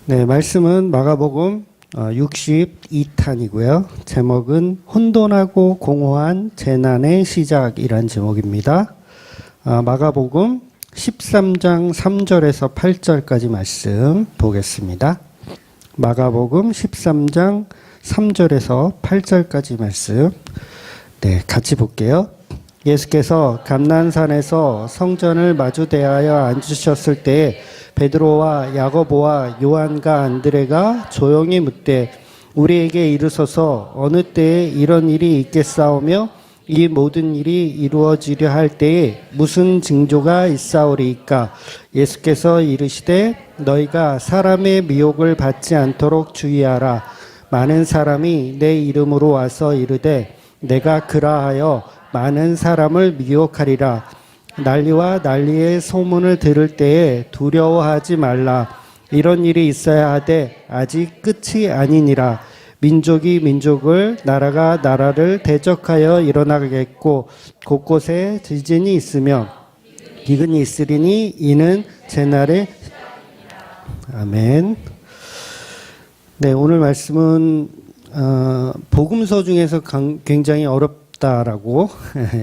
네, 말씀은 마가복음 62탄이고요. 제목은 혼돈하고 공허한 재난의 시작이란 제목입니다. 마가복음 13장 3절에서 8절까지 말씀 보겠습니다. 마가복음 13장 3절에서 8절까지 말씀 같이 볼게요. 예수께서 감난산에서 성전을 마주 대하여 앉으셨을 때에 베드로와 야고보와 요한과 안드레가 조용히 묻되 우리에게 이르소서 어느 때에 이런 일이 있겠사오며 이 모든 일이 이루어지려 할 때에 무슨 징조가 있사오리이까? 예수께서 이르시되 너희가 사람의 미혹을 받지 않도록 주의하라. 많은 사람이 내 이름으로 와서 이르되 내가 그라하여 많은 사람을 미혹하리라. 난리와 난리의 소문을 들을 때에 두려워하지 말라. 이런 일이 있어야 하되 아직 끝이 아니니라. 민족이 민족을 나라가 나라를 대적하여 일어나겠고 곳곳에 지진이 있으며 기근이 있으리니 이는 제날에 아멘. 네, 오늘 말씀은 복음서 중에서 굉장히 어렵다라고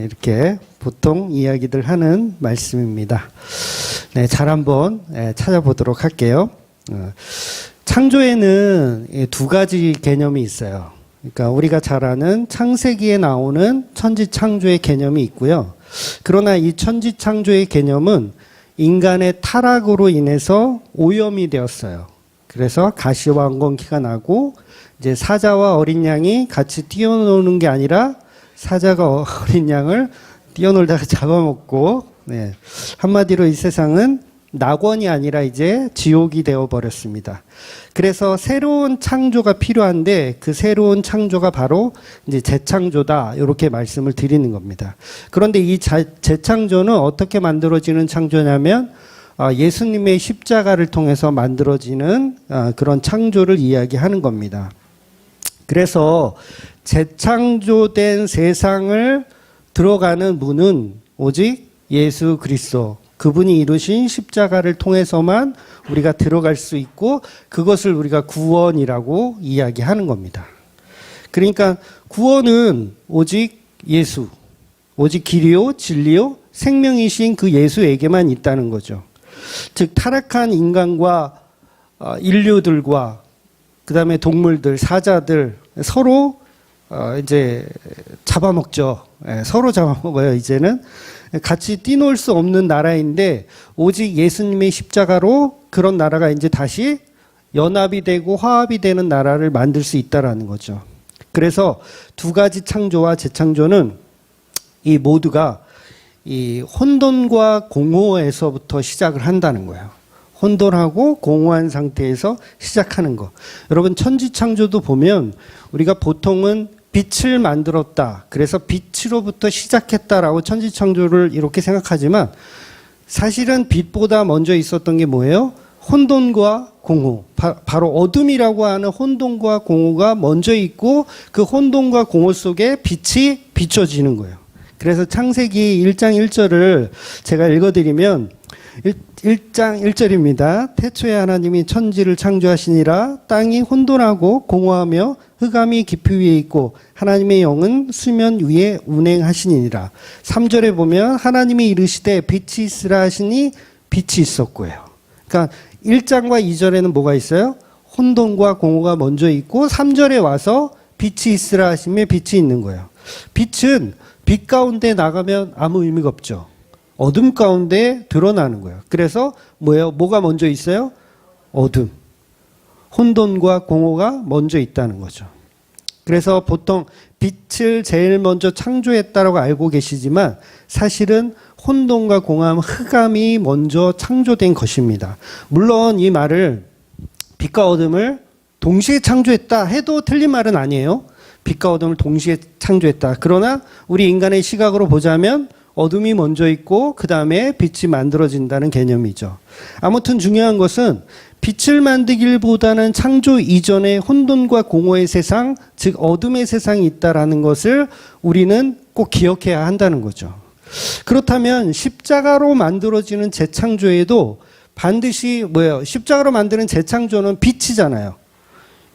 이렇게 보통 이야기들 하는 말씀입니다. 네, 잘 한번 찾아보도록 할게요. 창조에는 두 가지 개념이 있어요. 그러니까 우리가 잘 아는 창세기에 나오는 천지창조의 개념이 있고요. 그러나 이 천지창조의 개념은 인간의 타락으로 인해서 오염이 되었어요. 그래서 가시와 안건기가 나고 이제 사자와 어린 양이 같이 뛰어노는 게 아니라 사자가 어린 양을 뛰어놀다가 잡아먹고, 한마디로 이 세상은 낙원이 아니라 이제 지옥이 되어버렸습니다. 그래서 새로운 창조가 필요한데 그 새로운 창조가 바로 이제 재창조다, 이렇게 말씀을 드리는 겁니다. 그런데 이 재창조는 어떻게 만들어지는 창조냐면 예수님의 십자가를 통해서 만들어지는 그런 창조를 이야기하는 겁니다. 그래서 재창조된 세상을 들어가는 문은 오직 예수 그리스도, 그분이 이루신 십자가를 통해서만 우리가 들어갈 수 있고 그것을 우리가 구원이라고 이야기하는 겁니다. 그러니까 구원은 오직 예수, 오직 길이요 진리요 생명이신 그 예수에게만 있다는 거죠. 즉 타락한 인간과 인류들과 그 다음에 동물들, 사자들 서로 이제 잡아먹죠. 서로 잡아먹어요. 이제는 같이 뛰놀 수 없는 나라인데 오직 예수님의 십자가로 그런 나라가 이제 다시 연합이 되고 화합이 되는 나라를 만들 수 있다라는 거죠. 그래서 두 가지 창조와 재창조는 이 모두가 이 혼돈과 공허에서부터 시작을 한다는 거예요. 혼돈하고 공허한 상태에서 시작하는 거. 여러분 천지창조도 보면 우리가 보통은 빛을 만들었다. 그래서 빛으로부터 시작했다라고 천지창조를 이렇게 생각하지만 사실은 빛보다 먼저 있었던 게 뭐예요? 혼돈과 공허. 바로 어둠이라고 하는 혼돈과 공허가 먼저 있고 그 혼돈과 공허 속에 빛이 비춰지는 거예요. 그래서 창세기 1장 1절을 제가 읽어드리면 1장 1절입니다. 태초에 하나님이 천지를 창조하시니라. 땅이 혼돈하고 공허하며 흑암이 깊이 위에 있고 하나님의 영은 수면 위에 운행하시니라. 3절에 보면 하나님이 이르시되 빛이 있으라 하시니 빛이 있었고요. 그러니까 1장과 2절에는 뭐가 있어요? 혼돈과 공허가 먼저 있고 3절에 와서 빛이 있으라 하시며 빛이 있는 거예요. 빛은 빛 가운데 나가면 아무 의미가 없죠. 어둠 가운데 드러나는 거예요. 그래서 뭐예요? 뭐가 먼저 있어요? 어둠. 혼돈과 공허가 먼저 있다는 거죠. 그래서 보통 빛을 제일 먼저 창조했다라고 알고 계시지만 사실은 혼돈과 공허함, 흑암이 먼저 창조된 것입니다. 물론 이 말을 빛과 어둠을 동시에 창조했다 해도 틀린 말은 아니에요. 빛과 어둠을 동시에 창조했다. 그러나 우리 인간의 시각으로 보자면 어둠이 먼저 있고 그 다음에 빛이 만들어진다는 개념이죠. 아무튼 중요한 것은 빛을 만들기보다는 창조 이전에 혼돈과 공허의 세상, 즉 어둠의 세상이 있다라는 것을 우리는 꼭 기억해야 한다는 거죠. 그렇다면 십자가로 만들어지는 재창조에도 반드시 뭐예요? 십자가로 만드는 재창조는 빛이잖아요.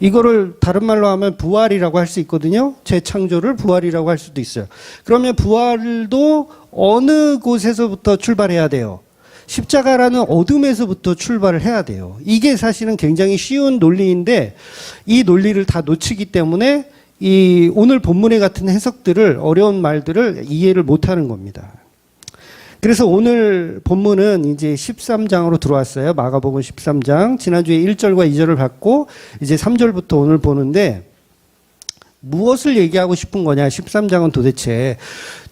이거를 다른 말로 하면 부활이라고 할 수 있거든요. 재창조를 부활이라고 할 수도 있어요. 그러면 부활도 어느 곳에서부터 출발해야 돼요? 십자가라는 어둠에서부터 출발을 해야 돼요. 이게 사실은 굉장히 쉬운 논리인데 이 논리를 다 놓치기 때문에 이 오늘 본문에 같은 해석들을 어려운 말들을 이해를 못하는 겁니다. 그래서 오늘 본문은 이제 13장으로 들어왔어요. 마가복음 13장. 지난주에 1절과 2절을 받고 이제 3절부터 오늘 보는데 무엇을 얘기하고 싶은 거냐? 13장은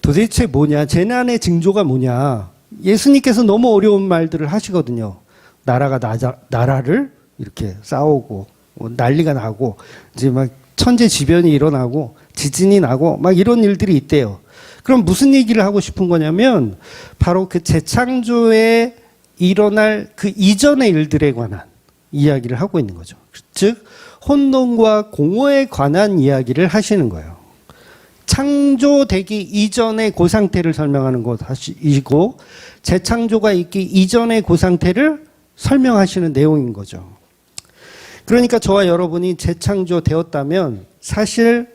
도대체 뭐냐? 재난의 징조가 뭐냐? 예수님께서 너무 어려운 말들을 하시거든요. 나라를 이렇게 싸우고 난리가 나고 이제 막 천재지변이 일어나고 지진이 나고 막 이런 일들이 있대요. 그럼 무슨 얘기를 하고 싶은 거냐면 바로 그 재창조에 일어날 그 이전의 일들에 관한 이야기를 하고 있는 거죠. 즉 혼돈과 공허에 관한 이야기를 하시는 거예요. 창조되기 이전의 그 상태를 설명하는 것이고 재창조가 있기 이전의 그 상태를 설명하시는 내용인 거죠. 그러니까 저와 여러분이 재창조되었다면 사실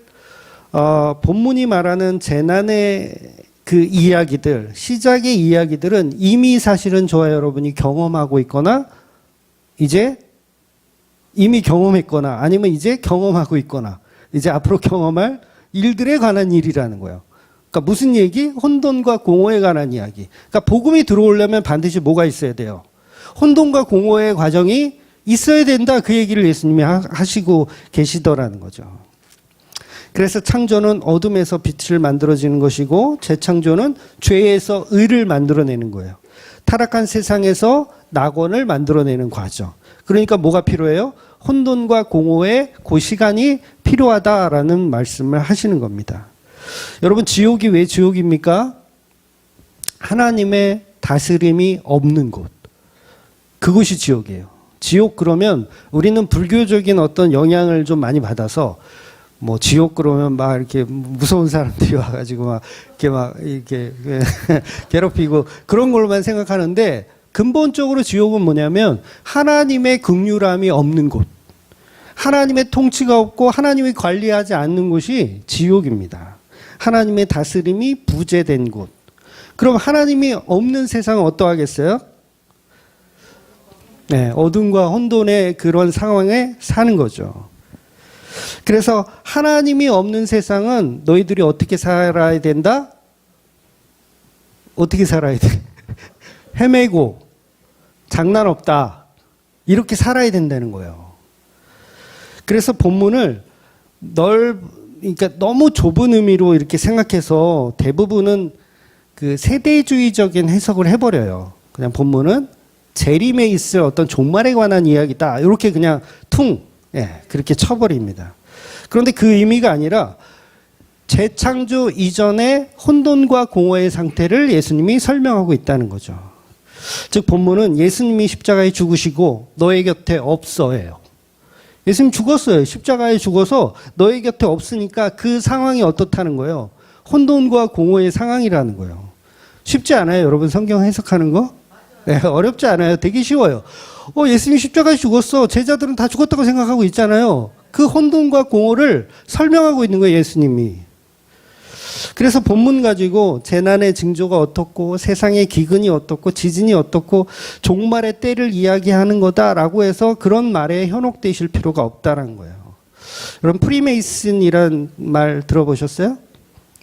본문이 말하는 재난의 그 이야기들, 시작의 이야기들은 이미 사실은 저와 여러분이 경험하고 있거나 이제 이미 경험했거나 아니면 이제 경험하고 있거나 이제 앞으로 경험할 일들에 관한 일이라는 거예요. 그러니까 무슨 얘기? 혼돈과 공허에 관한 이야기. 그러니까 복음이 들어오려면 반드시 뭐가 있어야 돼요? 혼돈과 공허의 과정이 있어야 된다. 그 얘기를 예수님이 하시고 계시더라는 거죠. 그래서 창조는 어둠에서 빛을 만들어지는 것이고 재창조는 죄에서 의를 만들어내는 거예요. 타락한 세상에서 낙원을 만들어내는 과정. 그러니까 뭐가 필요해요? 혼돈과 공허의 그 시간이 필요하다라는 말씀을 하시는 겁니다. 여러분 지옥이 왜 지옥입니까? 하나님의 다스림이 없는 곳. 그곳이 지옥이에요. 지옥 그러면 우리는 불교적인 어떤 영향을 좀 많이 받아서 뭐 지옥 그러면 막 이렇게 무서운 사람들이 와가지고 이렇게 괴롭히고 그런 걸로만 생각하는데 근본적으로 지옥은 뭐냐면 하나님의 긍휼함이 없는 곳, 하나님의 통치가 없고 하나님이 관리하지 않는 곳이 지옥입니다. 하나님의 다스림이 부재된 곳. 그럼 하나님이 없는 세상은 어떠하겠어요? 네, 어둠과 혼돈의 그런 상황에 사는 거죠. 그래서 하나님이 없는 세상은 너희들이 어떻게 살아야 된다? 어떻게 살아야 돼? 헤매고 장난 없다. 이렇게 살아야 된다는 거예요. 그래서 본문을 그러니까 너무 좁은 의미로 이렇게 생각해서 대부분은 그 세대주의적인 해석을 해버려요. 그냥 본문은 재림에 있을 어떤 종말에 관한 이야기다. 이렇게 그냥 그렇게 쳐버립니다. 그런데 그 의미가 아니라 재창조 이전의 혼돈과 공허의 상태를 예수님이 설명하고 있다는 거죠. 즉 본문은 예수님이 십자가에 죽으시고 너의 곁에 없어예요. 예수님 죽었어요. 십자가에 죽어서 너의 곁에 없으니까 그 상황이 어떻다는 거예요? 혼돈과 공허의 상황이라는 거예요. 쉽지 않아요, 여러분 성경 해석하는 거? 네, 어렵지 않아요. 되게 쉬워요. 예수님이 십자가에 죽었어. 제자들은 다 죽었다고 생각하고 있잖아요. 그 혼돈과 공허를 설명하고 있는 거예요, 예수님이. 그래서 본문 가지고 재난의 징조가 어떻고 세상의 기근이 어떻고 지진이 어떻고 종말의 때를 이야기하는 거다라고 해서 그런 말에 현혹되실 필요가 없다는 거예요. 여러분 프리메이슨이란 말 들어보셨어요?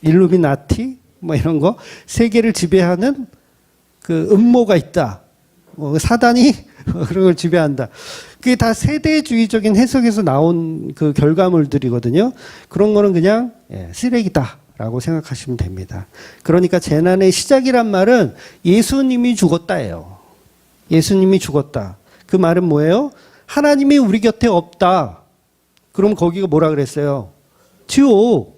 일루미나티 뭐 이런 거 세계를 지배하는 그 음모가 있다. 사단이 그런 걸 지배한다. 그게 다 세대주의적인 해석에서 나온 그 결과물들이거든요. 그런 거는 그냥 쓰레기다라고 생각하시면 됩니다. 그러니까 재난의 시작이란 말은 예수님이 죽었다예요. 예수님이 죽었다. 그 말은 뭐예요? 하나님이 우리 곁에 없다. 그럼 거기가 뭐라 그랬어요? 지옥.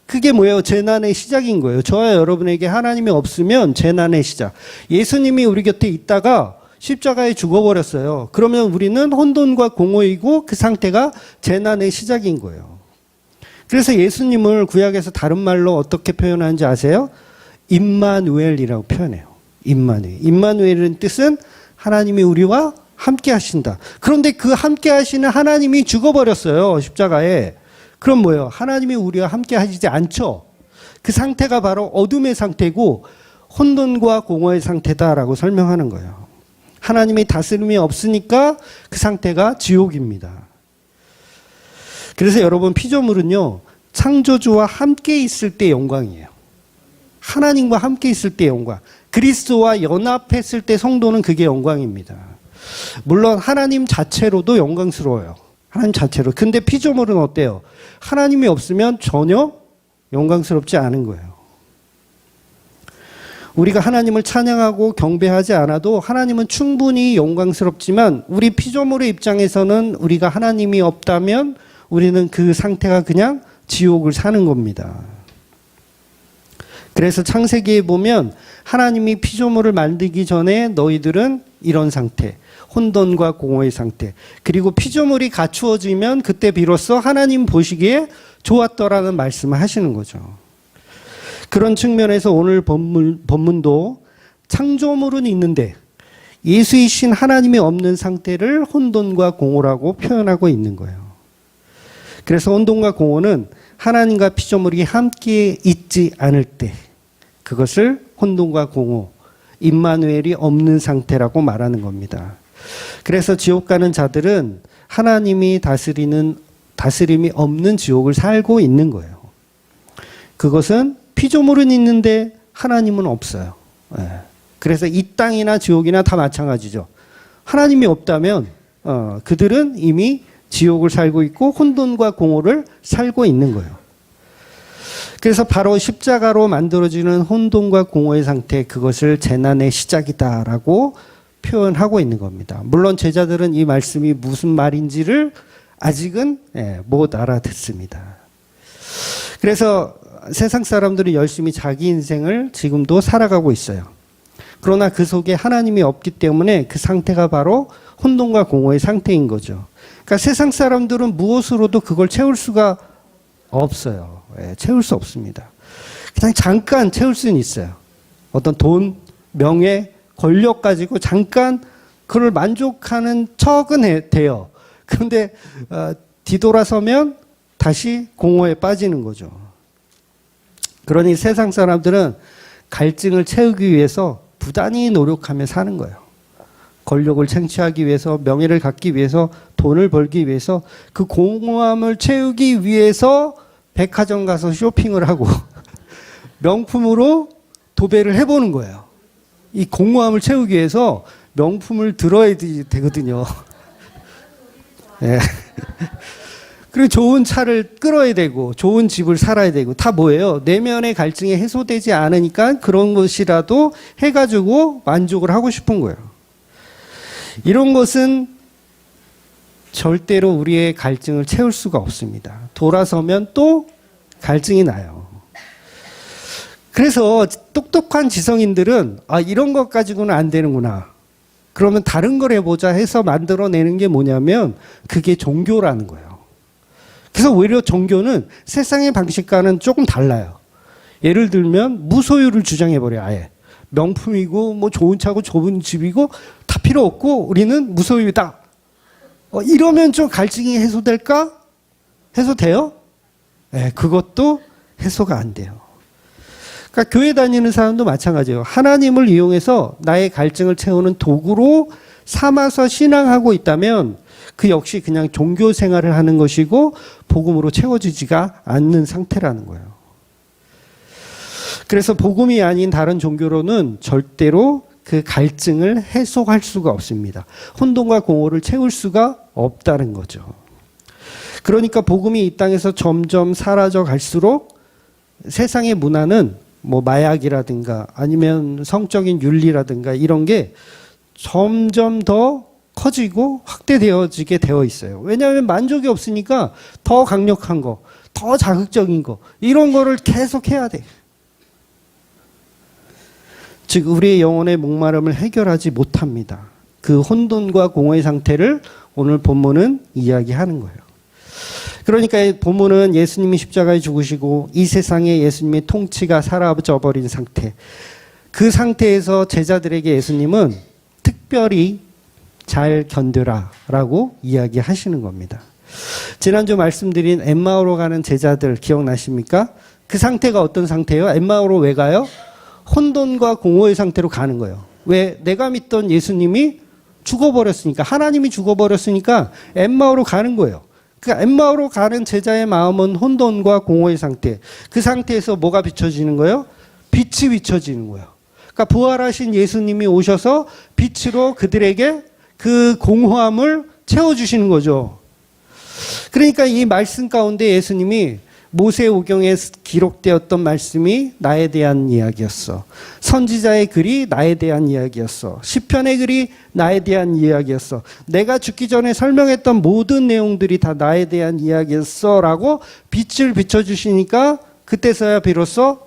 그게 뭐예요? 재난의 시작인 거예요. 저와 여러분에게 하나님이 없으면 재난의 시작. 예수님이 우리 곁에 있다가 십자가에 죽어버렸어요. 그러면 우리는 혼돈과 공허이고 그 상태가 재난의 시작인 거예요. 그래서 예수님을 구약에서 다른 말로 어떻게 표현하는지 아세요? 임마누엘이라고 표현해요. 임마누엘. 임마누엘은 뜻은 하나님이 우리와 함께 하신다. 그런데 그 함께 하시는 하나님이 죽어버렸어요. 십자가에. 그럼 뭐예요? 하나님이 우리와 함께 하시지 않죠. 그 상태가 바로 어둠의 상태고 혼돈과 공허의 상태다라고 설명하는 거예요. 하나님이 다스림이 없으니까 그 상태가 지옥입니다. 그래서 여러분 피조물은요, 창조주와 함께 있을 때 영광이에요. 하나님과 함께 있을 때 영광. 그리스도와 연합했을 때 성도는 그게 영광입니다. 물론 하나님 자체로도 영광스러워요. 하나님 자체로. 근데 피조물은 어때요? 하나님이 없으면 전혀 영광스럽지 않은 거예요. 우리가 하나님을 찬양하고 경배하지 않아도 하나님은 충분히 영광스럽지만 우리 피조물의 입장에서는 우리가 하나님이 없다면 우리는 그 상태가 그냥 지옥을 사는 겁니다. 그래서 창세기에 보면 하나님이 피조물을 만들기 전에 너희들은 이런 상태, 혼돈과 공허의 상태, 그리고 피조물이 갖추어지면 그때 비로소 하나님 보시기에 좋았더라는 말씀을 하시는 거죠. 그런 측면에서 오늘 본문도 창조물은 있는데 예수이신 하나님이 없는 상태를 혼돈과 공허라고 표현하고 있는 거예요. 그래서 혼돈과 공허는 하나님과 피조물이 함께 있지 않을 때 그것을 혼돈과 공허, 임마누엘이 없는 상태라고 말하는 겁니다. 그래서 지옥 가는 자들은 하나님이 다스림이 없는 지옥을 살고 있는 거예요. 그것은 피조물은 있는데 하나님은 없어요. 그래서 이 땅이나 지옥이나 다 마찬가지죠. 하나님이 없다면 그들은 이미 지옥을 살고 있고 혼돈과 공허를 살고 있는 거예요. 그래서 바로 십자가로 만들어지는 혼돈과 공허의 상태, 그것을 재난의 시작이다라고 표현하고 있는 겁니다. 물론 제자들은 이 말씀이 무슨 말인지를 아직은 못 알아듣습니다. 그래서 세상 사람들은 열심히 자기 인생을 지금도 살아가고 있어요. 그러나 그 속에 하나님이 없기 때문에 그 상태가 바로 혼돈과 공허의 상태인 거죠. 그러니까 세상 사람들은 무엇으로도 그걸 채울 수가 없어요. 채울 수 없습니다. 그냥 잠깐 채울 수는 있어요. 어떤 돈, 명예, 권력 가지고 잠깐 그걸 만족하는 척은 돼요. 그런데 뒤돌아서면 다시 공허에 빠지는 거죠. 그러니 세상 사람들은 갈증을 채우기 위해서 부단히 노력하며 사는 거예요. 권력을 쟁취하기 위해서, 명예를 갖기 위해서, 돈을 벌기 위해서, 그 공허함을 채우기 위해서 백화점 가서 쇼핑을 하고 명품으로 도배를 해보는 거예요. 이 공허함을 채우기 위해서 명품을 들어야 되거든요. 네. 그리고 좋은 차를 끌어야 되고 좋은 집을 살아야 되고 다 뭐예요? 내면의 갈증이 해소되지 않으니까 그런 것이라도 해가지고 만족을 하고 싶은 거예요. 이런 것은 절대로 우리의 갈증을 채울 수가 없습니다. 돌아서면 또 갈증이 나요. 그래서 똑똑한 지성인들은 이런 것 가지고는 안 되는구나. 그러면 다른 걸 해보자 해서 만들어내는 게 뭐냐면 그게 종교라는 거예요. 그래서 오히려 종교는 세상의 방식과는 조금 달라요. 예를 들면 무소유를 주장해버려요. 아예. 명품이고 뭐 좋은 차고 좋은 집이고 다 필요 없고 우리는 무소유다. 이러면 좀 갈증이 해소될까? 해소돼요? 네, 그것도 해소가 안 돼요. 그러니까 교회 다니는 사람도 마찬가지예요. 하나님을 이용해서 나의 갈증을 채우는 도구로 삼아서 신앙하고 있다면 그 역시 그냥 종교 생활을 하는 것이고 복음으로 채워지지가 않는 상태라는 거예요. 그래서 복음이 아닌 다른 종교로는 절대로 그 갈증을 해소할 수가 없습니다. 혼돈과 공허를 채울 수가 없다는 거죠. 그러니까 복음이 이 땅에서 점점 사라져 갈수록 세상의 문화는 뭐 마약이라든가 아니면 성적인 윤리라든가 이런 게 점점 더 커지고 확대되어지게 되어 있어요. 왜냐하면 만족이 없으니까 더 강력한 거, 더 자극적인 거 이런 거를 계속 해야 돼. 즉 우리의 영혼의 목마름을 해결하지 못합니다. 그 혼돈과 공허의 상태를 오늘 본문은 이야기하는 거예요. 그러니까 본문은 예수님이 십자가에 죽으시고 이 세상에 예수님의 통치가 사라져버린 상태, 그 상태에서 제자들에게 예수님은 특별히 잘 견뎌라라고 이야기하시는 겁니다. 지난주 말씀드린 엠마오로 가는 제자들 기억나십니까? 그 상태가 어떤 상태예요? 엠마오로 왜 가요? 혼돈과 공허의 상태로 가는 거예요. 왜? 내가 믿던 예수님이 죽어버렸으니까, 하나님이 죽어버렸으니까 엠마오로 가는 거예요. 그러니까 엠마오로 가는 제자의 마음은 혼돈과 공허의 상태. 그 상태에서 뭐가 비춰지는 거예요? 빛이 비춰지는 거예요. 그러니까 부활하신 예수님이 오셔서 빛으로 그들에게 그 공허함을 채워주시는 거죠. 그러니까 이 말씀 가운데 예수님이 모세오경에 기록되었던 말씀이 나에 대한 이야기였어. 선지자의 글이 나에 대한 이야기였어. 시편의 글이 나에 대한 이야기였어. 내가 죽기 전에 설명했던 모든 내용들이 다 나에 대한 이야기였어 라고 빛을 비춰주시니까 그때서야 비로소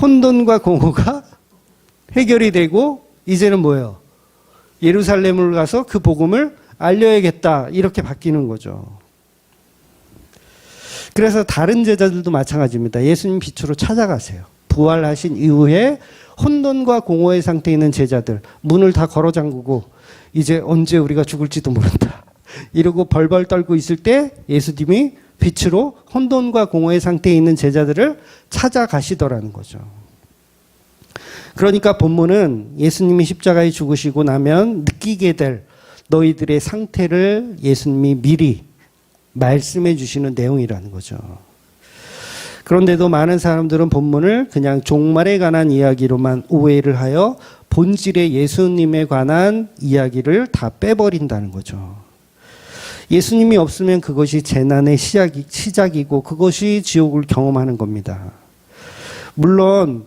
혼돈과 공허가 해결이 되고 이제는 뭐예요? 예루살렘을 가서 그 복음을 알려야겠다 이렇게 바뀌는 거죠. 그래서 다른 제자들도 마찬가지입니다. 예수님 빛으로 찾아가세요. 부활하신 이후에 혼돈과 공허의 상태에 있는 제자들 문을 다 걸어 잠그고 이제 언제 우리가 죽을지도 모른다 이러고 벌벌 떨고 있을 때 예수님이 빛으로 혼돈과 공허의 상태에 있는 제자들을 찾아가시더라는 거죠. 그러니까 본문은 예수님이 십자가에 죽으시고 나면 느끼게 될 너희들의 상태를 예수님이 미리 말씀해 주시는 내용이라는 거죠. 그런데도 많은 사람들은 본문을 그냥 종말에 관한 이야기로만 오해를 하여 본질의 예수님에 관한 이야기를 다 빼버린다는 거죠. 예수님이 없으면 그것이 재난의 시작이고 그것이 지옥을 경험하는 겁니다. 물론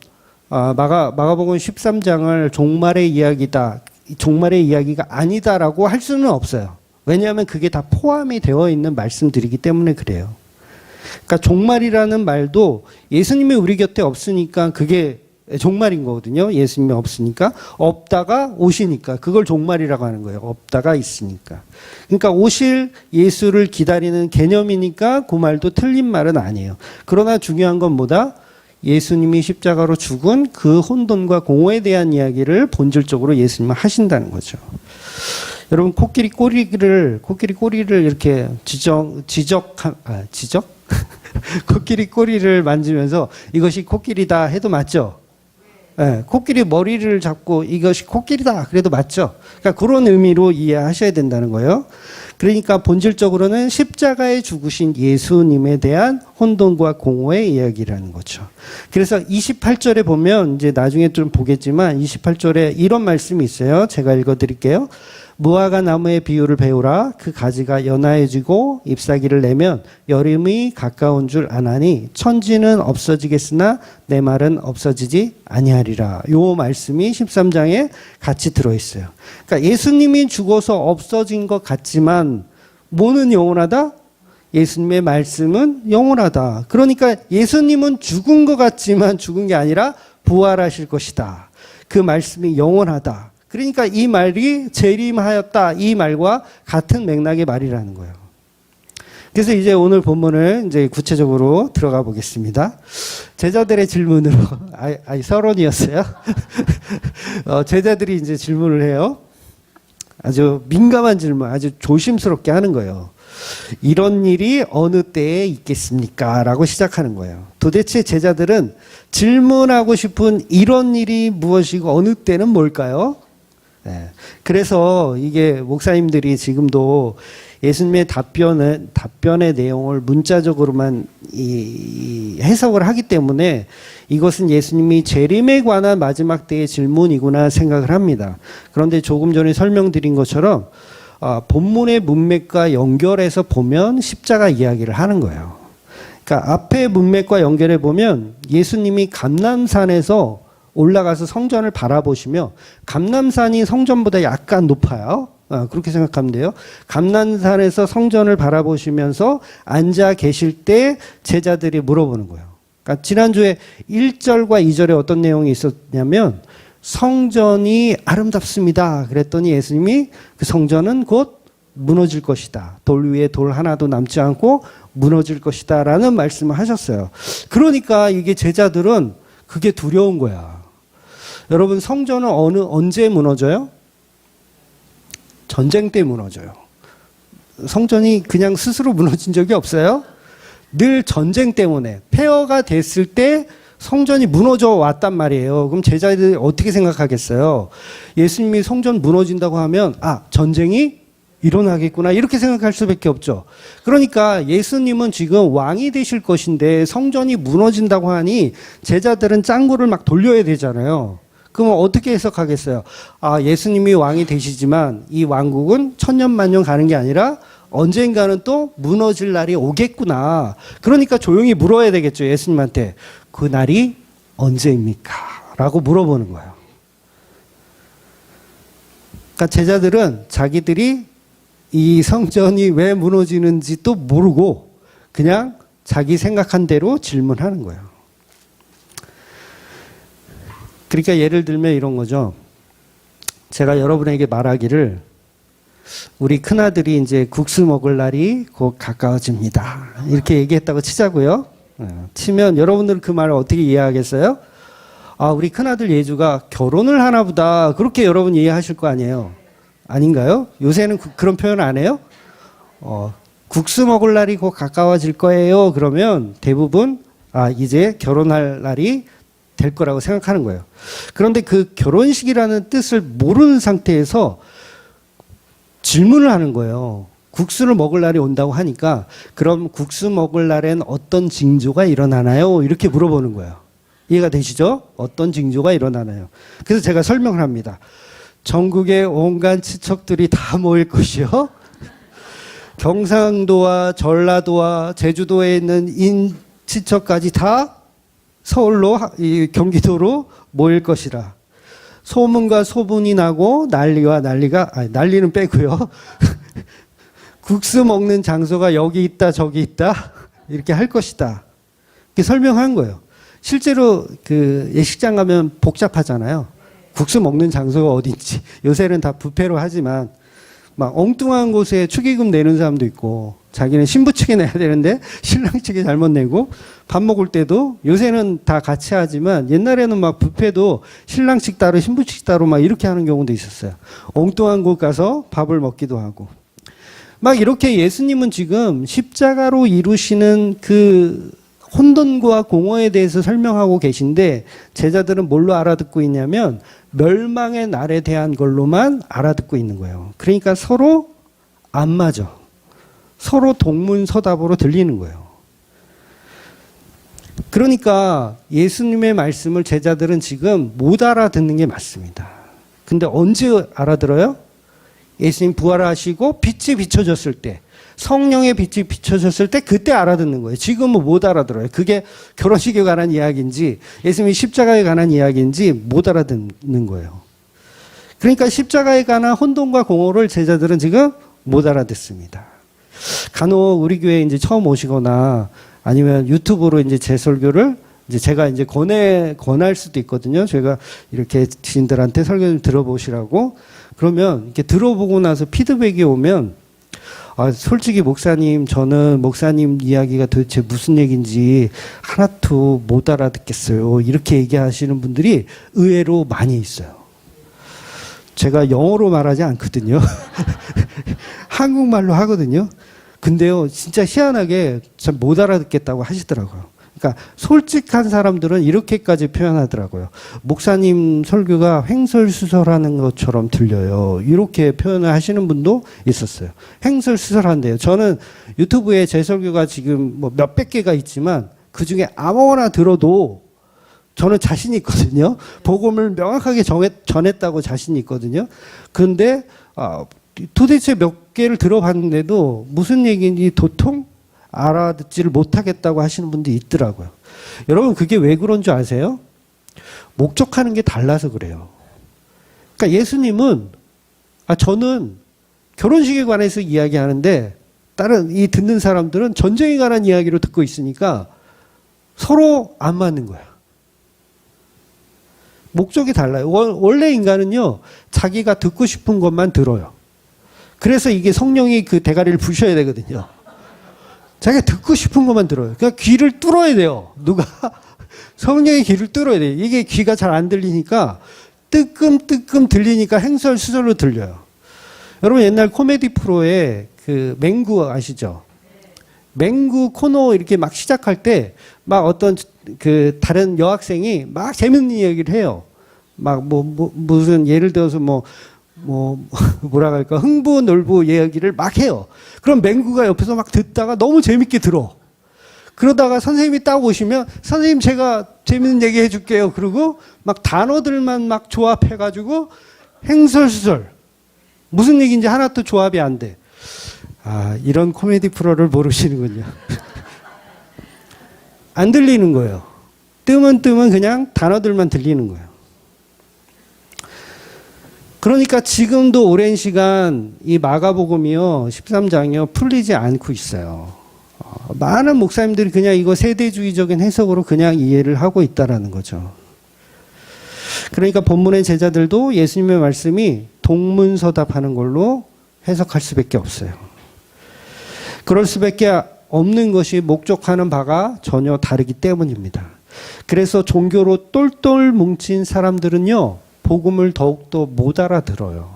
마가복음 13장을 종말의 이야기다, 종말의 이야기가 아니다라고 할 수는 없어요. 왜냐하면 그게 다 포함이 되어 있는 말씀들이기 때문에 그래요. 그러니까 종말이라는 말도 예수님이 우리 곁에 없으니까 그게 종말인 거거든요. 예수님이 없으니까. 없다가 오시니까 그걸 종말이라고 하는 거예요. 없다가 있으니까. 그러니까 오실 예수를 기다리는 개념이니까 그 말도 틀린 말은 아니에요. 그러나 중요한 건 뭐다? 예수님이 십자가로 죽은 그 혼돈과 공허에 대한 이야기를 본질적으로 예수님은 하신다는 거죠. 여러분 코끼리 꼬리를 이렇게 지적? 코끼리 꼬리를 만지면서 이것이 코끼리다 해도 맞죠? 네, 코끼리 머리를 잡고 이것이 코끼리다 그래도 맞죠? 그러니까 그런 의미로 이해하셔야 된다는 거예요. 그러니까 본질적으로는 십자가에 죽으신 예수님에 대한 혼돈과 공허의 이야기라는 거죠. 그래서 28절에 보면 이제 나중에 좀 보겠지만 28절에 이런 말씀이 있어요. 제가 읽어드릴게요. 무화과 나무의 비유를 배우라. 그 가지가 연하여지고 잎사귀를 내면 여름이 가까운 줄 아나니 천지는 없어지겠으나 내 말은 없어지지 아니하리라. 요 말씀이 13장에 같이 들어있어요. 그러니까 예수님이 죽어서 없어진 것 같지만 뭐는 영원하다? 예수님의 말씀은 영원하다. 그러니까 예수님은 죽은 것 같지만 죽은 게 아니라 부활하실 것이다. 그 말씀이 영원하다. 그러니까 이 말이 재림하였다. 이 말과 같은 맥락의 말이라는 거예요. 그래서 이제 오늘 본문을 이제 구체적으로 들어가 보겠습니다. 제자들의 질문으로, 서론이었어요. 제자들이 이제 질문을 해요. 아주 민감한 질문, 아주 조심스럽게 하는 거예요. 이런 일이 어느 때에 있겠습니까? 라고 시작하는 거예요. 도대체 제자들은 질문하고 싶은 이런 일이 무엇이고 어느 때는 뭘까요? 네. 그래서 이게 목사님들이 지금도 예수님의 답변의 내용을 문자적으로만 해석을 하기 때문에 이것은 예수님이 재림에 관한 마지막 때의 질문이구나 생각을 합니다. 그런데 조금 전에 설명드린 것처럼 본문의 문맥과 연결해서 보면 십자가 이야기를 하는 거예요. 그러니까 앞에 문맥과 연결해 보면 예수님이 감람산에서 올라가서 성전을 바라보시며 감람산이 성전보다 약간 높아요. 그렇게 생각하면 돼요. 감람산에서 성전을 바라보시면서 앉아 계실 때 제자들이 물어보는 거예요. 그러니까 지난주에 1절과 2절에 어떤 내용이 있었냐면 성전이 아름답습니다. 그랬더니 예수님이 그 성전은 곧 무너질 것이다. 돌 위에 돌 하나도 남지 않고 무너질 것이다. 라는 말씀을 하셨어요. 그러니까 이게 제자들은 그게 두려운 거야. 여러분 성전은 언제 무너져요? 전쟁 때 무너져요. 성전이 그냥 스스로 무너진 적이 없어요. 늘 전쟁 때문에 폐허가 됐을 때 성전이 무너져 왔단 말이에요. 그럼 제자들이 어떻게 생각하겠어요? 예수님이 성전 무너진다고 하면 전쟁이 일어나겠구나 이렇게 생각할 수밖에 없죠. 그러니까 예수님은 지금 왕이 되실 것인데 성전이 무너진다고 하니 제자들은 짱구를 막 돌려야 되잖아요. 그러면 어떻게 해석하겠어요? 예수님이 왕이 되시지만 이 왕국은 천년만년 가는 게 아니라 언젠가는 또 무너질 날이 오겠구나. 그러니까 조용히 물어야 되겠죠. 예수님한테. 그 날이 언제입니까? 라고 물어보는 거예요. 그러니까 제자들은 자기들이 이 성전이 왜 무너지는지도 모르고 그냥 자기 생각한 대로 질문하는 거예요. 그러니까 예를 들면 이런 거죠. 제가 여러분에게 말하기를 우리 큰아들이 이제 국수 먹을 날이 곧 가까워집니다. 이렇게 얘기했다고 치자고요. 치면 여러분들은 그 말을 어떻게 이해하겠어요? 우리 큰아들 예주가 결혼을 하나 보다. 그렇게 여러분 이해하실 거 아니에요. 아닌가요? 요새는 그런 표현 안 해요? 국수 먹을 날이 곧 가까워질 거예요. 그러면 대부분 이제 결혼할 날이 될 거라고 생각하는 거예요. 그런데 그 결혼식이라는 뜻을 모르는 상태에서 질문을 하는 거예요. 국수를 먹을 날이 온다고 하니까 그럼 국수 먹을 날엔 어떤 징조가 일어나나요? 이렇게 물어보는 거예요. 이해가 되시죠? 어떤 징조가 일어나나요? 그래서 제가 설명을 합니다. 전국의 온갖 친척들이 다 모일 것이요. 경상도와 전라도와 제주도에 있는 친척까지 다 서울로 경기도로 모일 것이라. 소문과 소분이 나고 난리는 빼고요. 국수 먹는 장소가 여기 있다 저기 있다 이렇게 할 것이다. 이렇게 설명한 거예요. 실제로 그 예식장 가면 복잡하잖아요. 국수 먹는 장소가 어딘지. 요새는 다 뷔페로 하지만 막 엉뚱한 곳에 축의금 내는 사람도 있고 자기는 신부 측에 내야 되는데 신랑 측에 잘못 내고 밥 먹을 때도 요새는 다 같이 하지만 옛날에는 막 뷔페도 신랑 측 따로 신부 측 따로 막 이렇게 하는 경우도 있었어요. 엉뚱한 곳 가서 밥을 먹기도 하고 막 이렇게 예수님은 지금 십자가로 이루시는 그 혼돈과 공허에 대해서 설명하고 계신데 제자들은 뭘로 알아듣고 있냐면 멸망의 날에 대한 걸로만 알아듣고 있는 거예요. 그러니까 서로 안 맞아. 서로 동문서답으로 들리는 거예요. 그러니까 예수님의 말씀을 제자들은 지금 못 알아듣는 게 맞습니다. 근데 언제 알아들어요? 예수님 부활하시고 빛이 비춰졌을 때, 성령의 빛이 비춰졌을 때 그때 알아듣는 거예요. 지금은 못 알아들어요. 그게 결혼식에 관한 이야기인지 예수님이 십자가에 관한 이야기인지 못 알아듣는 거예요. 그러니까 십자가에 관한 혼돈과 공허를 제자들은 지금 못 알아듣습니다. 간혹 우리 교회에 이제 처음 오시거나 아니면 유튜브로 이제 제 설교를 이제 제가 이제 권할 수도 있거든요. 제가 이렇게 지인들한테 설교 좀 들어보시라고. 그러면 이렇게 들어보고 나서 피드백이 오면 솔직히 목사님, 저는 목사님 이야기가 도대체 무슨 얘기인지 하나도 못 알아듣겠어요. 이렇게 얘기하시는 분들이 의외로 많이 있어요. 제가 영어로 말하지 않거든요. 한국말로 하거든요. 근데요, 진짜 희한하게 참 못 알아듣겠다고 하시더라고요. 그러니까 솔직한 사람들은 이렇게까지 표현하더라고요. 목사님 설교가 횡설수설하는 것처럼 들려요. 이렇게 표현을 하시는 분도 있었어요. 횡설수설한데요. 저는 유튜브에 제 설교가 지금 뭐 몇백 개가 있지만 그중에 아무거나 들어도 저는 자신이 있거든요. 복음을 명확하게 전했다고 자신이 있거든요. 그런데 도대체 몇 개를 들어봤는데도 무슨 얘기인지 도통 알아듣지를 못하겠다고 하시는 분들이 있더라고요. 여러분 그게 왜 그런 줄 아세요? 목적하는 게 달라서 그래요. 그러니까 예수님은 저는 결혼식에 관해서 이야기하는데 다른 이 듣는 사람들은 전쟁에 관한 이야기로 듣고 있으니까 서로 안 맞는 거야. 목적이 달라요. 원래 인간은요 자기가 듣고 싶은 것만 들어요. 그래서 이게 성령이 그 대가리를 부셔야 되거든요. 자기가 듣고 싶은 것만 들어요. 그러니까 귀를 뚫어야 돼요. 누가? 성령의 귀를 뚫어야 돼요. 이게 귀가 잘 안 들리니까 뜨끔뜨끔 들리니까 행설수설로 들려요. 여러분 옛날 코미디 프로에 그 맹구 아시죠? 맹구 코너 이렇게 막 시작할 때 막 어떤 그 다른 여학생이 막 재밌는 이야기를 해요. 막 무슨 예를 들어서 뭐라 할까 흥부놀부 이야기를 막 해요. 그럼 맹구가 옆에서 막 듣다가 너무 재밌게 들어. 그러다가 선생님이 딱 오시면 선생님 제가 재밌는 얘기 해줄게요. 그러고 막 단어들만 막 조합해가지고 행설수설 무슨 얘기인지 하나도 조합이 안 돼. 아, 이런 코미디 프로를 모르시는군요. 안 들리는 거예요. 뜨면 그냥 단어들만 들리는 거예요. 그러니까 지금도 오랜 시간 이 마가복음이요 13장이요 풀리지 않고 있어요. 많은 목사님들이 그냥 이거 세대주의적인 해석으로 그냥 이해를 하고 있다라는 거죠. 그러니까 본문의 제자들도 예수님의 말씀이 동문서답하는 걸로 해석할 수밖에 없어요. 그럴 수밖에 없는 것이 목적하는 바가 전혀 다르기 때문입니다. 그래서 종교로 똘똘 뭉친 사람들은요 복음을 더욱더 못 알아들어요.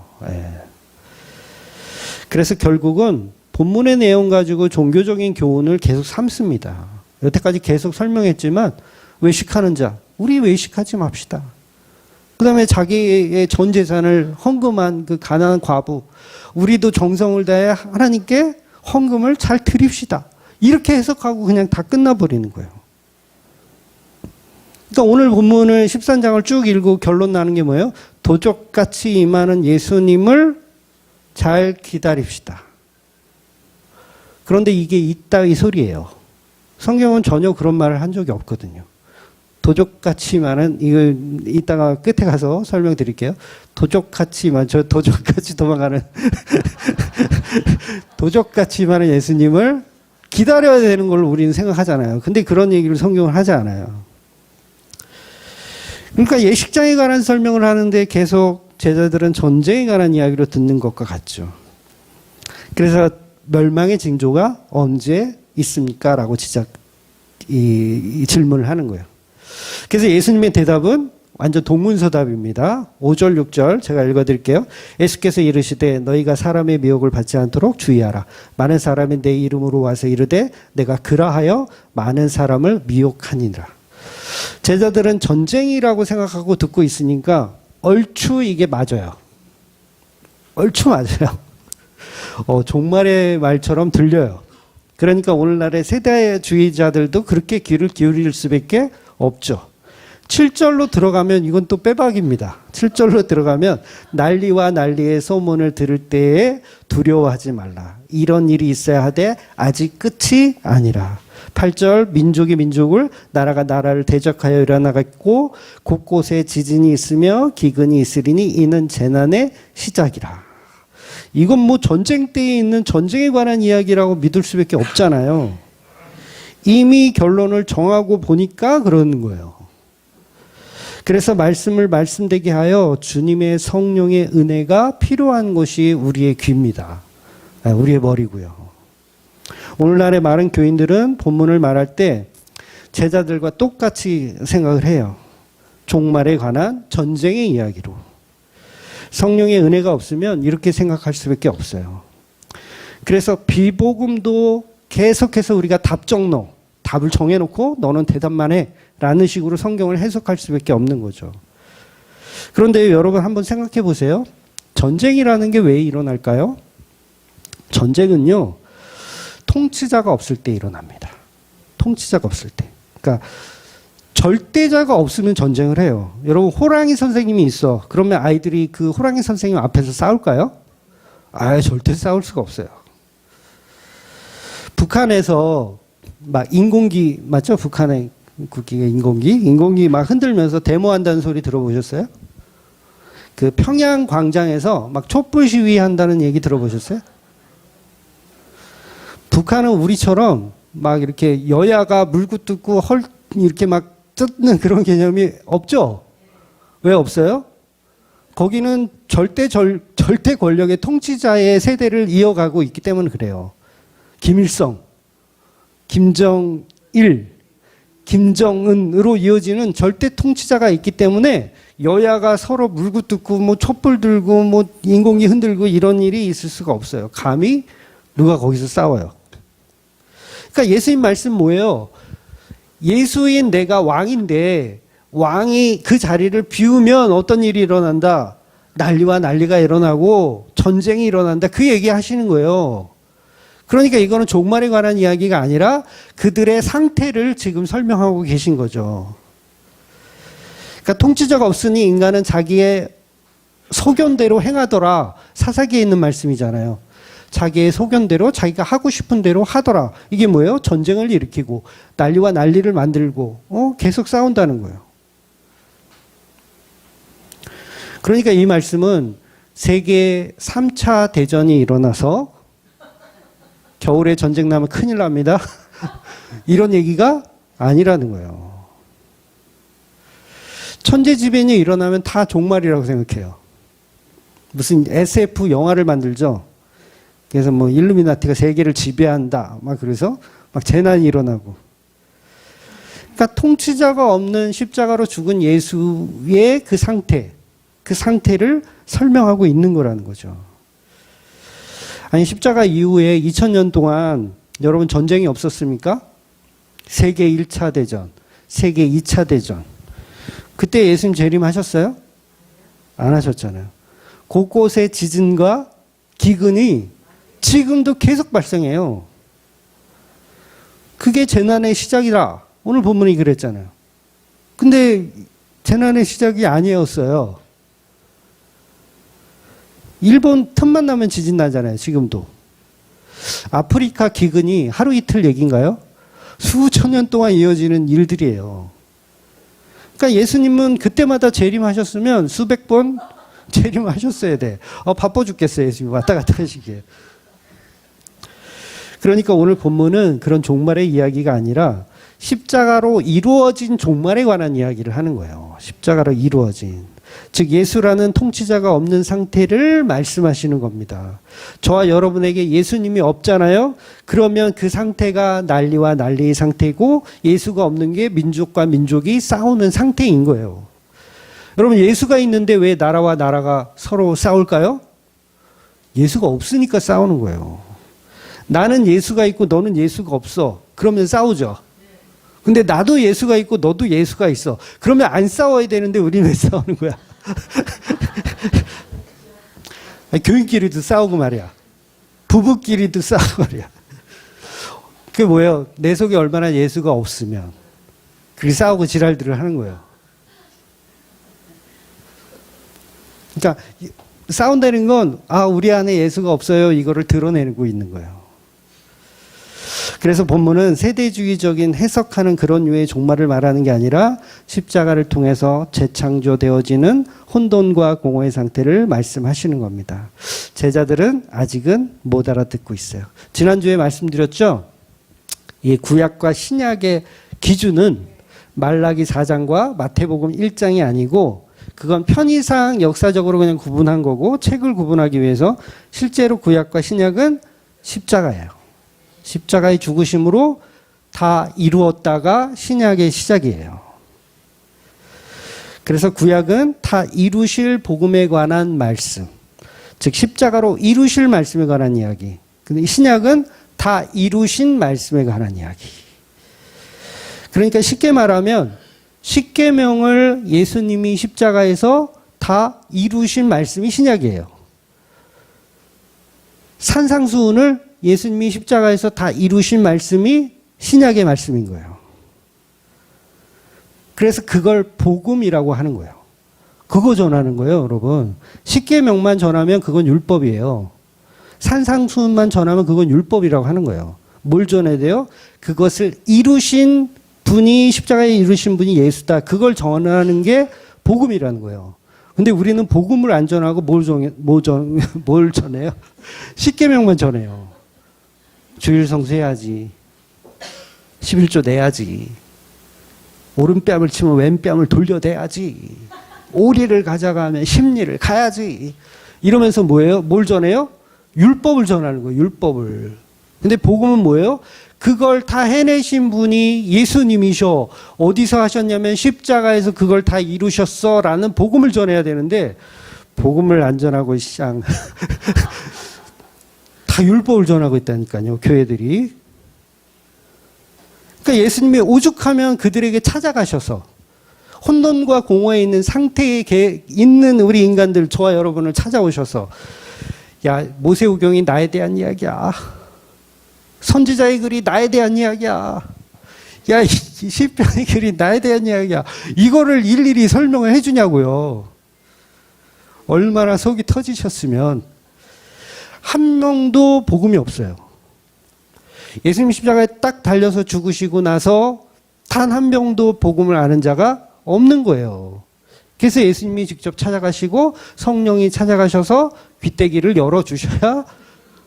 그래서 결국은 본문의 내용 가지고 종교적인 교훈을 계속 삼습니다. 여태까지 계속 설명했지만 외식하는 자, 우리 외식하지 맙시다. 그 다음에 자기의 전 재산을 헌금한 그 가난한 과부, 우리도 정성을 다해 하나님께 헌금을 잘 드립시다. 이렇게 해석하고 그냥 다 끝나버리는 거예요. 그러니까 오늘 본문을 13장을 쭉 읽고 결론 나는 게 뭐예요? 도적같이 임하는 예수님을 잘 기다립시다. 그런데 이게 있다 이 소리예요. 성경은 전혀 그런 말을 한 적이 없거든요. 도적같이 임하는, 이거 이따가 끝에 가서 설명드릴게요. 도적같이 도망가는 도적같이 임하는 예수님을 기다려야 되는 걸로 우리는 생각하잖아요. 근데 그런 얘기를 성경은 하지 않아요. 그러니까 예식장에 관한 설명을 하는데 계속 제자들은 전쟁에 관한 이야기로 듣는 것과 같죠. 그래서 멸망의 징조가 언제 있습니까? 라고 이 질문을 하는 거예요. 그래서 예수님의 대답은 완전 동문서답입니다. 5절, 6절 제가 읽어드릴게요. 예수께서 이르시되 너희가 사람의 미혹을 받지 않도록 주의하라. 많은 사람이 내 이름으로 와서 이르되 내가 그라하여 많은 사람을 미혹하니라. 제자들은 전쟁이라고 생각하고 듣고 있으니까 얼추 이게 맞아요. 얼추 맞아요. 종말의 말처럼 들려요. 그러니까 오늘날의 세대주의자들도 그렇게 귀를 기울일 수밖에 없죠. 7절로 들어가면 이건 또 빼박입니다. 7절로 들어가면 난리와 난리의 소문을 들을 때에 두려워하지 말라. 이런 일이 있어야 하되 아직 끝이 아니라. 8절 민족이 민족을 나라가 나라를 대적하여 일어나겠고 곳곳에 지진이 있으며 기근이 있으리니 이는 재난의 시작이라. 이건 뭐 전쟁 때에 있는 전쟁에 관한 이야기라고 믿을 수밖에 없잖아요. 이미 결론을 정하고 보니까 그러는 거예요. 그래서 말씀을 말씀되게 하여 주님의 성령의 은혜가 필요한 것이 우리의 귀입니다. 우리의 머리고요. 오늘날의 많은 교인들은 본문을 말할 때 제자들과 똑같이 생각을 해요. 종말에 관한 전쟁의 이야기로. 성령의 은혜가 없으면 이렇게 생각할 수밖에 없어요. 그래서 비복음도 계속해서 우리가 답을 정해놓고 너는 대답만 해 라는 식으로 성경을 해석할 수밖에 없는 거죠. 그런데 여러분 한번 생각해 보세요. 전쟁이라는 게 왜 일어날까요? 전쟁은요, 통치자가 없을 때 일어납니다. 통치자가 없을 때. 그러니까 절대자가 없으면 전쟁을 해요. 여러분 호랑이 선생님이 있어. 그러면 아이들이 그 호랑이 선생님 앞에서 싸울까요? 절대 싸울 수가 없어요. 북한에서 막 인공기 맞죠? 북한의 국기가 인공기 막 흔들면서 데모한다는 소리 들어보셨어요? 그 평양 광장에서 막 촛불 시위한다는 얘기 들어보셨어요? 북한은 우리처럼 막 이렇게 여야가 물고 뜯고 이렇게 막 뜯는 그런 개념이 없죠? 왜 없어요? 거기는 절대 권력의 통치자의 세대를 이어가고 있기 때문에 그래요. 김일성, 김정일, 김정은으로 이어지는 절대 통치자가 있기 때문에 여야가 서로 물고 뜯고 뭐 촛불 들고 뭐 인공기 흔들고 이런 일이 있을 수가 없어요. 감히 누가 거기서 싸워요. 그러니까 예수님 말씀 뭐예요? 예수인 내가 왕인데 왕이 그 자리를 비우면 어떤 일이 일어난다? 난리와 난리가 일어나고 전쟁이 일어난다. 그 얘기 하시는 거예요. 그러니까 이거는 종말에 관한 이야기가 아니라 그들의 상태를 지금 설명하고 계신 거죠. 그러니까 통치자가 없으니 인간은 자기의 소견대로 행하더라. 사사기에 있는 말씀이잖아요. 자기의 소견대로 자기가 하고 싶은 대로 하더라. 이게 뭐예요? 전쟁을 일으키고 난리와 난리를 만들고 계속 싸운다는 거예요. 그러니까 이 말씀은 세계 3차 대전이 일어나서 겨울에 전쟁 나면 큰일 납니다. 이런 얘기가 아니라는 거예요. 천재지변이 일어나면 다 종말이라고 생각해요. 무슨 SF 영화를 만들죠. 그래서 뭐 일루미나티가 세계를 지배한다. 막 그래서 막 재난이 일어나고. 그러니까 통치자가 없는 십자가로 죽은 예수의 그 상태를 설명하고 있는 거라는 거죠. 아니 십자가 이후에 2000년 동안 여러분 전쟁이 없었습니까? 세계 1차 대전, 세계 2차 대전. 그때 예수님 재림하셨어요? 안 하셨잖아요. 곳곳에 지진과 기근이 지금도 계속 발생해요. 그게 재난의 시작이라 오늘 본문이 그랬잖아요. 근데 재난의 시작이 아니었어요. 일본 틈만 나면 지진 나잖아요. 지금도. 아프리카 기근이 하루 이틀 얘기인가요? 수천 년 동안 이어지는 일들이에요. 그러니까 예수님은 그때마다 재림하셨으면 수백 번 재림하셨어야 돼. 바빠 죽겠어요. 예수님 왔다 갔다 하시기에. 그러니까 오늘 본문은 그런 종말의 이야기가 아니라 십자가로 이루어진 종말에 관한 이야기를 하는 거예요. 십자가로 이루어진. 즉 예수라는 통치자가 없는 상태를 말씀하시는 겁니다. 저와 여러분에게 예수님이 없잖아요. 그러면 그 상태가 난리와 난리의 상태고 예수가 없는 게 민족과 민족이 싸우는 상태인 거예요. 여러분 예수가 있는데 왜 나라와 나라가 서로 싸울까요? 예수가 없으니까 싸우는 거예요. 나는 예수가 있고 너는 예수가 없어. 그러면 싸우죠. 근데 나도 예수가 있고 너도 예수가 있어. 그러면 안 싸워야 되는데 우리는 왜 싸우는 거야? 교인끼리도 싸우고 말이야. 부부끼리도 싸우고 말이야. 그게 뭐예요? 내 속에 얼마나 예수가 없으면 그렇게 싸우고 지랄들을 하는 거예요. 그러니까 싸운다는 건 우리 안에 예수가 없어요. 이거를 드러내고 있는 거예요. 그래서 본문은 세대주의적인 해석하는 그런 류의 종말을 말하는 게 아니라 십자가를 통해서 재창조되어지는 혼돈과 공허의 상태를 말씀하시는 겁니다. 제자들은 아직은 못 알아듣고 있어요. 지난주에 말씀드렸죠? 이 구약과 신약의 기준은 말라기 4장과 마태복음 1장이 아니고 그건 편의상 역사적으로 그냥 구분한 거고 책을 구분하기 위해서 실제로 구약과 신약은 십자가예요. 십자가의 죽으심으로 다 이루었다가 신약의 시작이에요. 그래서 구약은 다 이루실 복음에 관한 말씀, 즉 십자가로 이루실 말씀에 관한 이야기. 근데 신약은 다 이루신 말씀에 관한 이야기. 그러니까 쉽게 말하면 십계명을 예수님이 십자가에서 다 이루신 말씀이 신약이에요. 산상수훈을 예수님이 십자가에서 다 이루신 말씀이 신약의 말씀인 거예요. 그래서 그걸 복음이라고 하는 거예요. 그거 전하는 거예요, 여러분. 십계명만 전하면 그건 율법이에요. 산상수훈만 전하면 그건 율법이라고 하는 거예요. 뭘 전해야 돼요? 그것을 이루신 분이 십자가에 이루신 분이 예수다. 그걸 전하는 게 복음이라는 거예요. 근데 우리는 복음을 안 전하고 뭘 전해요? 십계명만 전해요. 주일 성수해야지. 11조 내야지. 오른뺨을 치면 왼뺨을 돌려대야지. 오리를 가져가면 십리를 가야지. 이러면서 뭐예요? 뭘 전해요? 율법을 전하는 거예요. 율법을. 근데 복음은 뭐예요? 그걸 다 해내신 분이 예수님이셔. 어디서 하셨냐면 십자가에서 그걸 다 이루셨어 라는 복음을 전해야 되는데, 복음을 안 전하고 쌍 다 율법을 전하고 있다니까요, 교회들이. 그러니까 예수님이 오죽하면 그들에게 찾아가셔서 혼돈과 공허에 있는 상태에 있는 우리 인간들, 저와 여러분을 찾아오셔서, 야, 모세오경이 나에 대한 이야기야. 선지자의 글이 나에 대한 이야기야. 야, 이 시편의 글이 나에 대한 이야기야. 이거를 일일이 설명을 해주냐고요. 얼마나 속이 터지셨으면. 한 명도 복음이 없어요. 예수님 십자가에 딱 달려서 죽으시고 나서 단 한 명도 복음을 아는 자가 없는 거예요. 그래서 예수님이 직접 찾아가시고 성령이 찾아가셔서 귀때기를 열어주셔야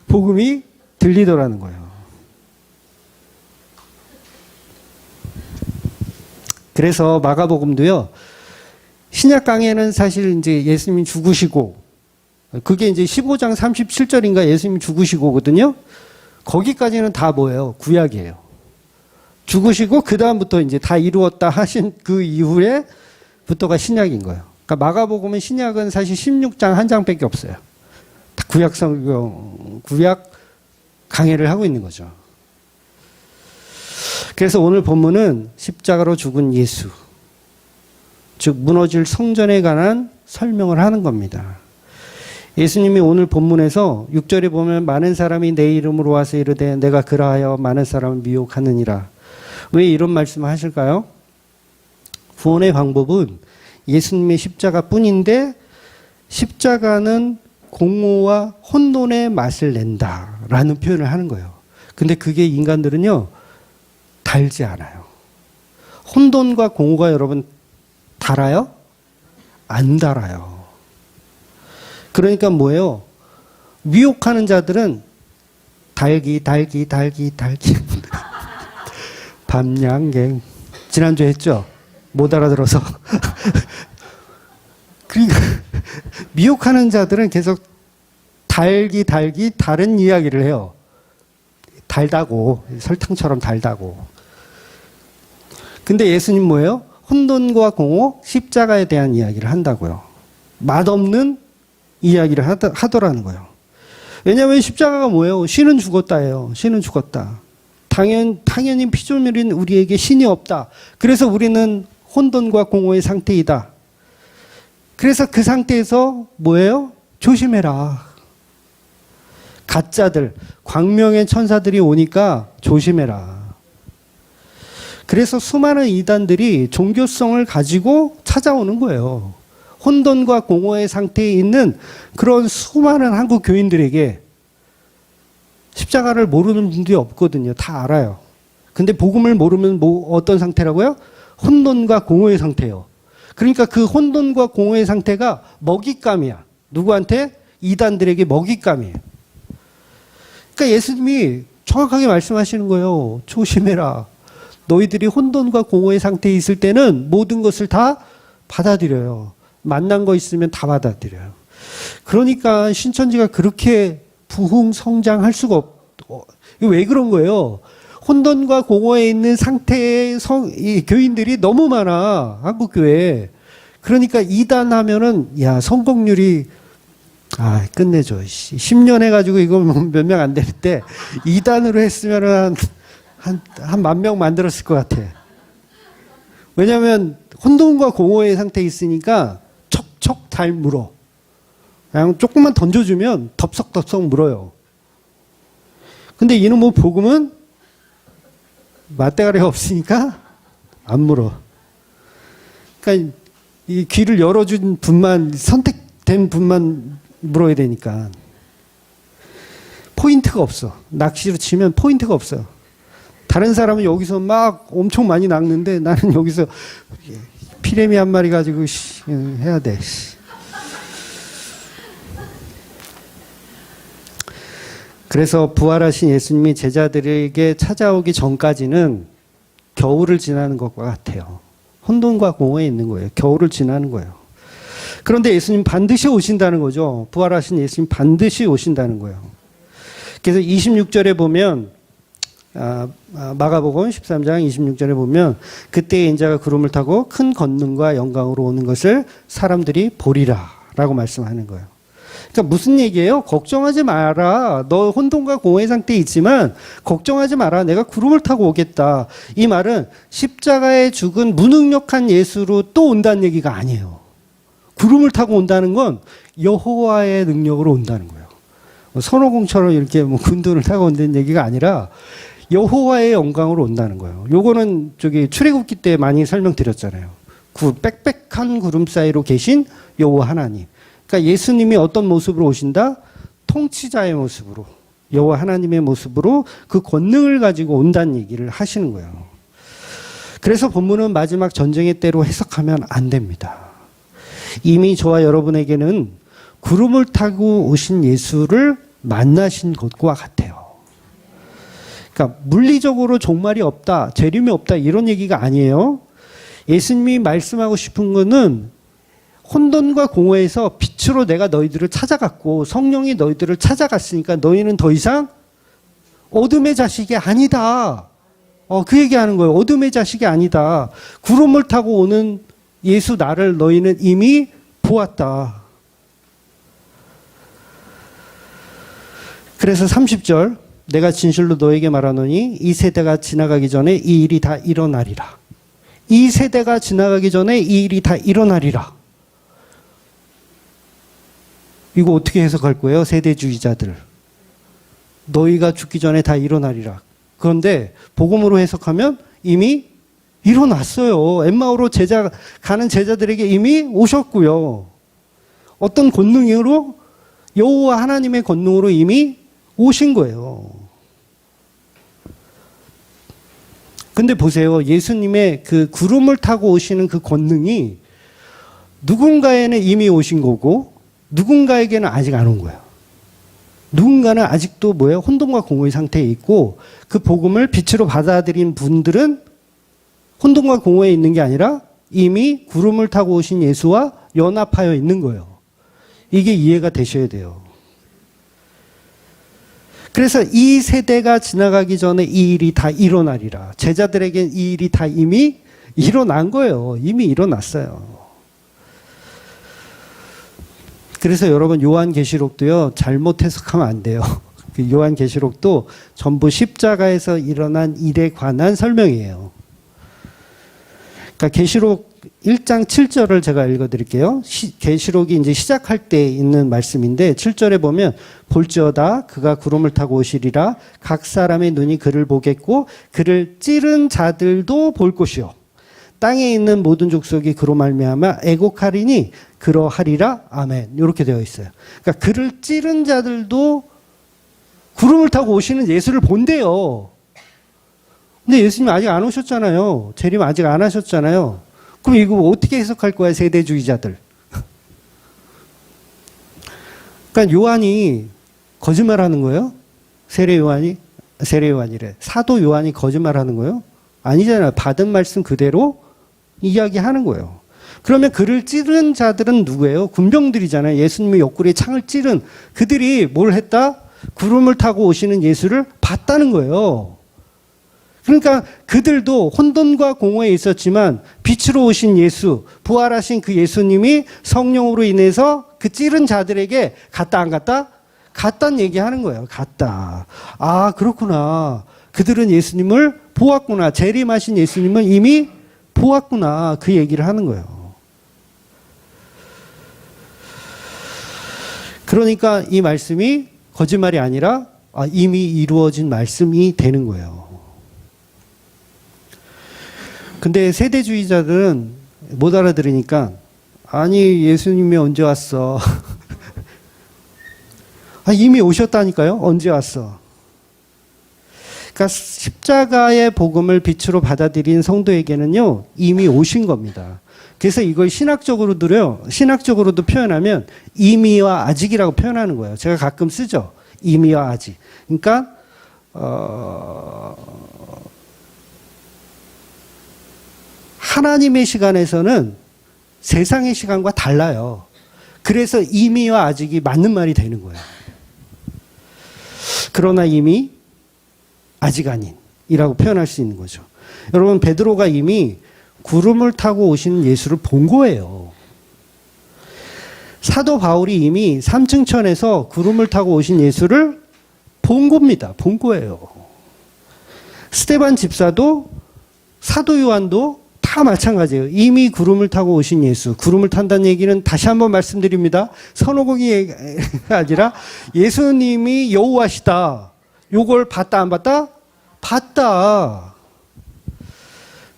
복음이 들리더라는 거예요. 그래서 마가복음도요, 신약 강해는 사실 이제 예수님이 죽으시고, 그게 이제 15장 37절인가 예수님이 죽으시고거든요. 거기까지는 다 뭐예요? 구약이에요. 죽으시고 그 다음부터 이제 다 이루었다 하신 그 이후에부터가 신약인 거예요. 그러니까 마가복음은 신약은 사실 16장 한 장밖에 없어요. 다 구약 성경, 구약 강해를 하고 있는 거죠. 그래서 오늘 본문은 십자가로 죽은 예수, 즉 무너질 성전에 관한 설명을 하는 겁니다. 예수님이 오늘 본문에서 6절에 보면 많은 사람이 내 이름으로 와서 이르되 내가 그라하여 많은 사람을 미혹하느니라. 왜 이런 말씀을 하실까요? 구원의 방법은 예수님의 십자가뿐인데, 십자가는 공허와 혼돈의 맛을 낸다라는 표현을 하는 거예요. 근데 그게 인간들은요, 달지 않아요. 혼돈과 공허가 여러분 달아요? 안 달아요. 그러니까 뭐예요? 미혹하는 자들은 달기 밤양갱. 지난주에 했죠? 못 알아들어서. 그러니까 미혹하는 자들은 계속 달기 다른 이야기를 해요. 달다고, 설탕처럼 달다고. 근데 예수님 뭐예요? 혼돈과 공허, 십자가에 대한 이야기를 한다고요. 맛없는 이야기를 하더라는 거예요. 왜냐하면 십자가가 뭐예요? 신은 죽었다예요. 신은 죽었다. 당연히 피조물인 우리에게 신이 없다. 그래서 우리는 혼돈과 공허의 상태이다. 그래서 그 상태에서 뭐예요? 조심해라. 가짜들, 광명의 천사들이 오니까 조심해라. 그래서 수많은 이단들이 종교성을 가지고 찾아오는 거예요. 혼돈과 공허의 상태에 있는 그런 수많은 한국 교인들에게 십자가를 모르는 분들이 없거든요. 다 알아요. 근데 복음을 모르면 어떤 상태라고요? 혼돈과 공허의 상태예요. 그러니까 그 혼돈과 공허의 상태가 먹잇감이야. 누구한테? 이단들에게 먹잇감이에요. 그러니까 예수님이 정확하게 말씀하시는 거예요. 조심해라. 너희들이 혼돈과 공허의 상태에 있을 때는 모든 것을 다 받아들여요. 만난 거 있으면 다 받아들여요. 그러니까 신천지가 그렇게 부흥성장할 수가 왜 그런 거예요? 혼돈과 공허에 있는 상태의 이 교인들이 너무 많아, 한국교회에. 그러니까 이단하면은, 야, 성공률이, 끝내줘. 10년 해가지고 이거 몇 명 안 되는데, 이단으로 했으면은 한 10,000명 만들었을 것 같아. 왜냐면, 혼돈과 공허의 상태에 있으니까 척척 잘 물어. 그냥 조금만 던져주면 덥석덥석 물어요. 근데 이놈의 복음은 맞대가리가 없으니까 안 물어. 그러니까 이 귀를 열어준 분만, 선택된 분만 물어야 되니까. 포인트가 없어. 낚시로 치면 포인트가 없어요. 다른 사람은 여기서 막 엄청 많이 낚는데 나는 여기서 피레미 한 마리 가지고 해야 돼. 그래서 부활하신 예수님이 제자들에게 찾아오기 전까지는 겨울을 지나는 것과 같아요. 혼돈과 공허에 있는 거예요. 겨울을 지나는 거예요. 그런데 예수님 반드시 오신다는 거죠. 부활하신 예수님 반드시 오신다는 거예요. 그래서 26절에 보면 마가복음 13장 26절에 보면 그때 인자가 구름을 타고 큰 권능과 영광으로 오는 것을 사람들이 보리라 라고 말씀하는 거예요. 그러니까 무슨 얘기예요? 걱정하지 마라. 너 혼돈과 공허의 상태에 있지만 걱정하지 마라. 내가 구름을 타고 오겠다. 이 말은 십자가에 죽은 무능력한 예수로 또 온다는 얘기가 아니에요. 구름을 타고 온다는 건 여호와의 능력으로 온다는 거예요. 선호공처럼 이렇게 군도를 타고 온다는 얘기가 아니라 여호와의 영광으로 온다는 거예요. 요거는 출애굽기 때 많이 설명드렸잖아요. 빽빽한 구름 사이로 계신 여호와 하나님. 그러니까 예수님이 어떤 모습으로 오신다? 통치자의 모습으로, 여호와 하나님의 모습으로 그 권능을 가지고 온다는 얘기를 하시는 거예요. 그래서 본문은 마지막 전쟁의 때로 해석하면 안 됩니다. 이미 저와 여러분에게는 구름을 타고 오신 예수를 만나신 것과 같아요. 그러니까 물리적으로 종말이 없다, 재림이 없다 이런 얘기가 아니에요. 예수님이 말씀하고 싶은 거는 혼돈과 공허에서 빛으로 내가 너희들을 찾아갔고 성령이 너희들을 찾아갔으니까 너희는 더 이상 어둠의 자식이 아니다. 그 얘기하는 거예요. 어둠의 자식이 아니다. 구름을 타고 오는 예수 나를 너희는 이미 보았다. 그래서 30절 내가 진실로 너에게 말하노니 이 세대가 지나가기 전에 이 일이 다 일어나리라. 이 세대가 지나가기 전에 이 일이 다 일어나리라. 이거 어떻게 해석할 거예요? 세대주의자들. 너희가 죽기 전에 다 일어나리라. 그런데 복음으로 해석하면 이미 일어났어요. 엠마오로 가는 제자들에게 이미 오셨고요. 어떤 권능으로? 여호와 하나님의 권능으로 이미 오신 거예요. 근데 보세요. 예수님의 그 구름을 타고 오시는 그 권능이 누군가에는 이미 오신 거고 누군가에게는 아직 안 온 거예요. 누군가는 아직도 혼돈과 공허의 상태에 있고 그 복음을 빛으로 받아들인 분들은 혼돈과 공허에 있는 게 아니라 이미 구름을 타고 오신 예수와 연합하여 있는 거예요. 이게 이해가 되셔야 돼요. 그래서 이 세대가 지나가기 전에 이 일이 다 일어나리라. 제자들에겐 이 일이 다 이미 일어난 거예요. 이미 일어났어요. 그래서 여러분 요한계시록도요. 잘못 해석하면 안 돼요. 요한계시록도 전부 십자가에서 일어난 일에 관한 설명이에요. 그러니까 계시록 1장 7절을 제가 읽어드릴게요. 계시록이 이제 시작할 때 있는 말씀인데 7절에 보면 볼지어다 그가 구름을 타고 오시리라 각 사람의 눈이 그를 보겠고 그를 찌른 자들도 볼 것이요 땅에 있는 모든 족속이 그로 말미암아 애곡하리니 그러하리라 아멘. 이렇게 되어 있어요. 그러니까 그를 찌른 자들도 구름을 타고 오시는 예수를 본대요. 근데 예수님 아직 안 오셨잖아요. 재림 아직 안 하셨잖아요. 그럼 이거 어떻게 해석할 거야, 세대주의자들? 그러니까 요한이 거짓말하는 거예요? 세례 요한이래. 사도 요한이 거짓말하는 거예요? 아니잖아요. 받은 말씀 그대로 이야기하는 거예요. 그러면 그를 찌른 자들은 누구예요? 군병들이잖아요. 예수님의 옆구리에 창을 찌른 그들이 뭘 했다? 구름을 타고 오시는 예수를 봤다는 거예요. 그러니까 그들도 혼돈과 공허에 있었지만 빛으로 오신 예수, 부활하신 그 예수님이 성령으로 인해서 그 찌른 자들에게 갔다 안 갔다? 갔다는 얘기하는 거예요. 갔다. 아, 그렇구나. 그들은 예수님을 보았구나. 재림하신 예수님을 이미 보았구나. 그 얘기를 하는 거예요. 그러니까 이 말씀이 거짓말이 아니라 이미 이루어진 말씀이 되는 거예요. 근데 세대주의자들은 못 알아들으니까 아니 예수님이 언제 왔어? 이미 오셨다니까요. 언제 왔어? 그러니까 십자가의 복음을 빛으로 받아들인 성도에게는요 이미 오신 겁니다. 그래서 이걸 신학적으로도 표현하면 이미와 아직이라고 표현하는 거예요. 제가 가끔 쓰죠. 이미와 아직. 그러니까 하나님의 시간에서는 세상의 시간과 달라요. 그래서 이미와 아직이 맞는 말이 되는 거예요. 그러나 이미 아직 아닌 이라고 표현할 수 있는 거죠. 여러분, 베드로가 이미 구름을 타고 오시는 예수를 본 거예요. 사도 바울이 이미 삼층천에서 구름을 타고 오신 예수를 본 겁니다. 본 거예요. 스데반 집사도 사도 요한도 다 마찬가지예요. 이미 구름을 타고 오신 예수. 구름을 탄다는 얘기는 다시 한번 말씀드립니다. 선호공이 아니라 예수님이 여호와시다. 요걸 봤다 안 봤다? 봤다.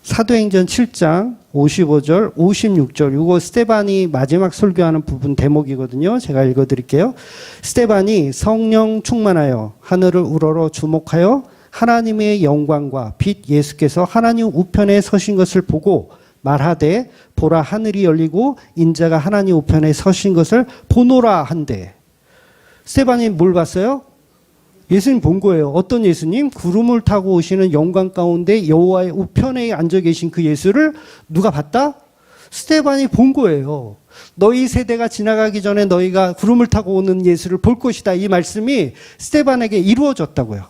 사도행전 7장 55절, 56절. 이거 스데반이 마지막 설교하는 부분 대목이거든요. 제가 읽어드릴게요. 스데반이 성령 충만하여 하늘을 우러러 주목하여 하나님의 영광과 빛 예수께서 하나님 우편에 서신 것을 보고 말하되 보라 하늘이 열리고 인자가 하나님 우편에 서신 것을 보노라 한대. 스데반이 뭘 봤어요? 예수님 본 거예요. 어떤 예수님? 구름을 타고 오시는 영광 가운데 여호와의 우편에 앉아 계신 그 예수를 누가 봤다? 스데반이 본 거예요. 너희 세대가 지나가기 전에 너희가 구름을 타고 오는 예수를 볼 것이다. 이 말씀이 스데반에게 이루어졌다고요.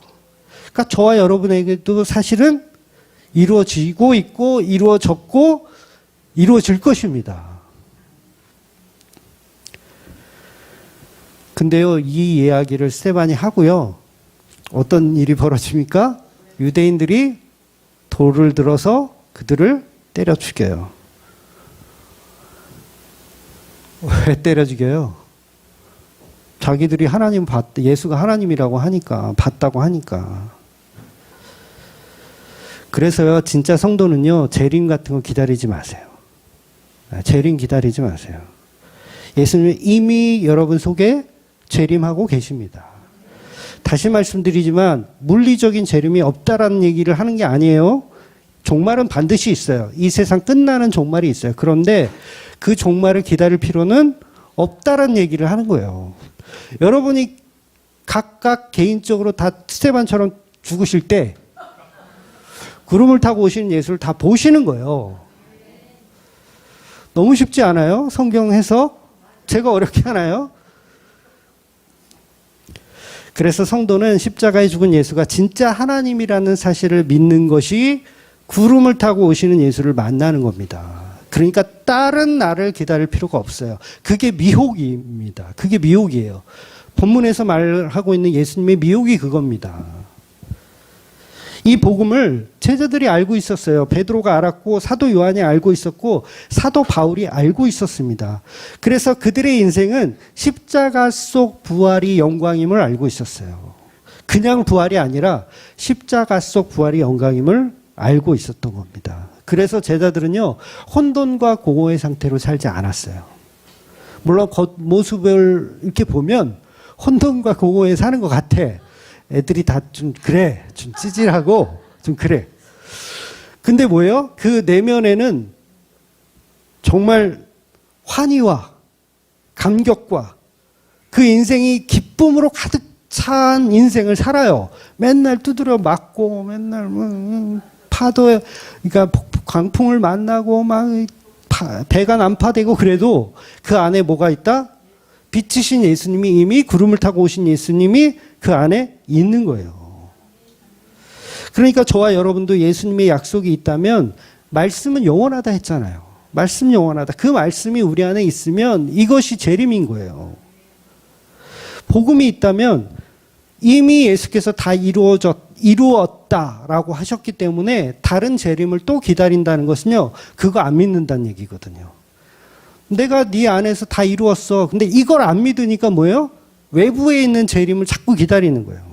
그러니까 저와 여러분에게도 사실은 이루어지고 있고 이루어졌고 이루어질 것입니다. 근데요, 이 이야기를 스데반이 하고요. 어떤 일이 벌어집니까? 유대인들이 돌을 들어서 그들을 때려 죽여요. 왜 때려 죽여요? 자기들이 하나님 예수가 하나님이라고 하니까, 봤다고 하니까. 그래서요, 진짜 성도는요, 재림 같은 거 기다리지 마세요. 재림 기다리지 마세요. 예수님은 이미 여러분 속에 재림하고 계십니다. 다시 말씀드리지만 물리적인 재림이 없다라는 얘기를 하는 게 아니에요. 종말은 반드시 있어요. 이 세상 끝나는 종말이 있어요. 그런데 그 종말을 기다릴 필요는 없다라는 얘기를 하는 거예요. 여러분이 각각 개인적으로 다 스데반처럼 죽으실 때 구름을 타고 오시는 예수를 다 보시는 거예요. 너무 쉽지 않아요? 성경 해석? 제가 어렵게 하나요? 그래서 성도는 십자가에 죽은 예수가 진짜 하나님이라는 사실을 믿는 것이 구름을 타고 오시는 예수를 만나는 겁니다. 그러니까 다른 날을 기다릴 필요가 없어요. 그게 미혹입니다. 그게 미혹이에요. 본문에서 말하고 있는 예수님의 미혹이 그겁니다. 이 복음을 제자들이 알고 있었어요. 베드로가 알았고 사도 요한이 알고 있었고 사도 바울이 알고 있었습니다. 그래서 그들의 인생은 십자가 속 부활이 영광임을 알고 있었어요. 그냥 부활이 아니라 십자가 속 부활이 영광임을 알고 있었던 겁니다. 그래서 제자들은요, 혼돈과 공허의 상태로 살지 않았어요. 물론 겉모습을 이렇게 보면 혼돈과 공허에 사는 것 같아. 애들이 다 좀 그래, 좀 찌질하고 좀 그래. 근데 뭐예요? 그 내면에는 정말 환희와 감격과 그 인생이 기쁨으로 가득 찬 인생을 살아요. 맨날 두드려 맞고 맨날 파도에, 그러니까 광풍을 만나고 막 배가 난파되고 그래도 그 안에 뭐가 있다? 빛이신 예수님이 이미 구름을 타고 오신 예수님이 그 안에 있는 거예요. 그러니까 저와 여러분도 예수님의 약속이 있다면 말씀은 영원하다 했잖아요. 말씀 영원하다. 그 말씀이 우리 안에 있으면 이것이 재림인 거예요. 복음이 있다면 이미 예수께서 다 이루었다라고 하셨기 때문에 다른 재림을 또 기다린다는 것은요, 그거 안 믿는다는 얘기거든요. 내가 네 안에서 다 이루었어. 근데 이걸 안 믿으니까 뭐예요? 외부에 있는 재림을 자꾸 기다리는 거예요.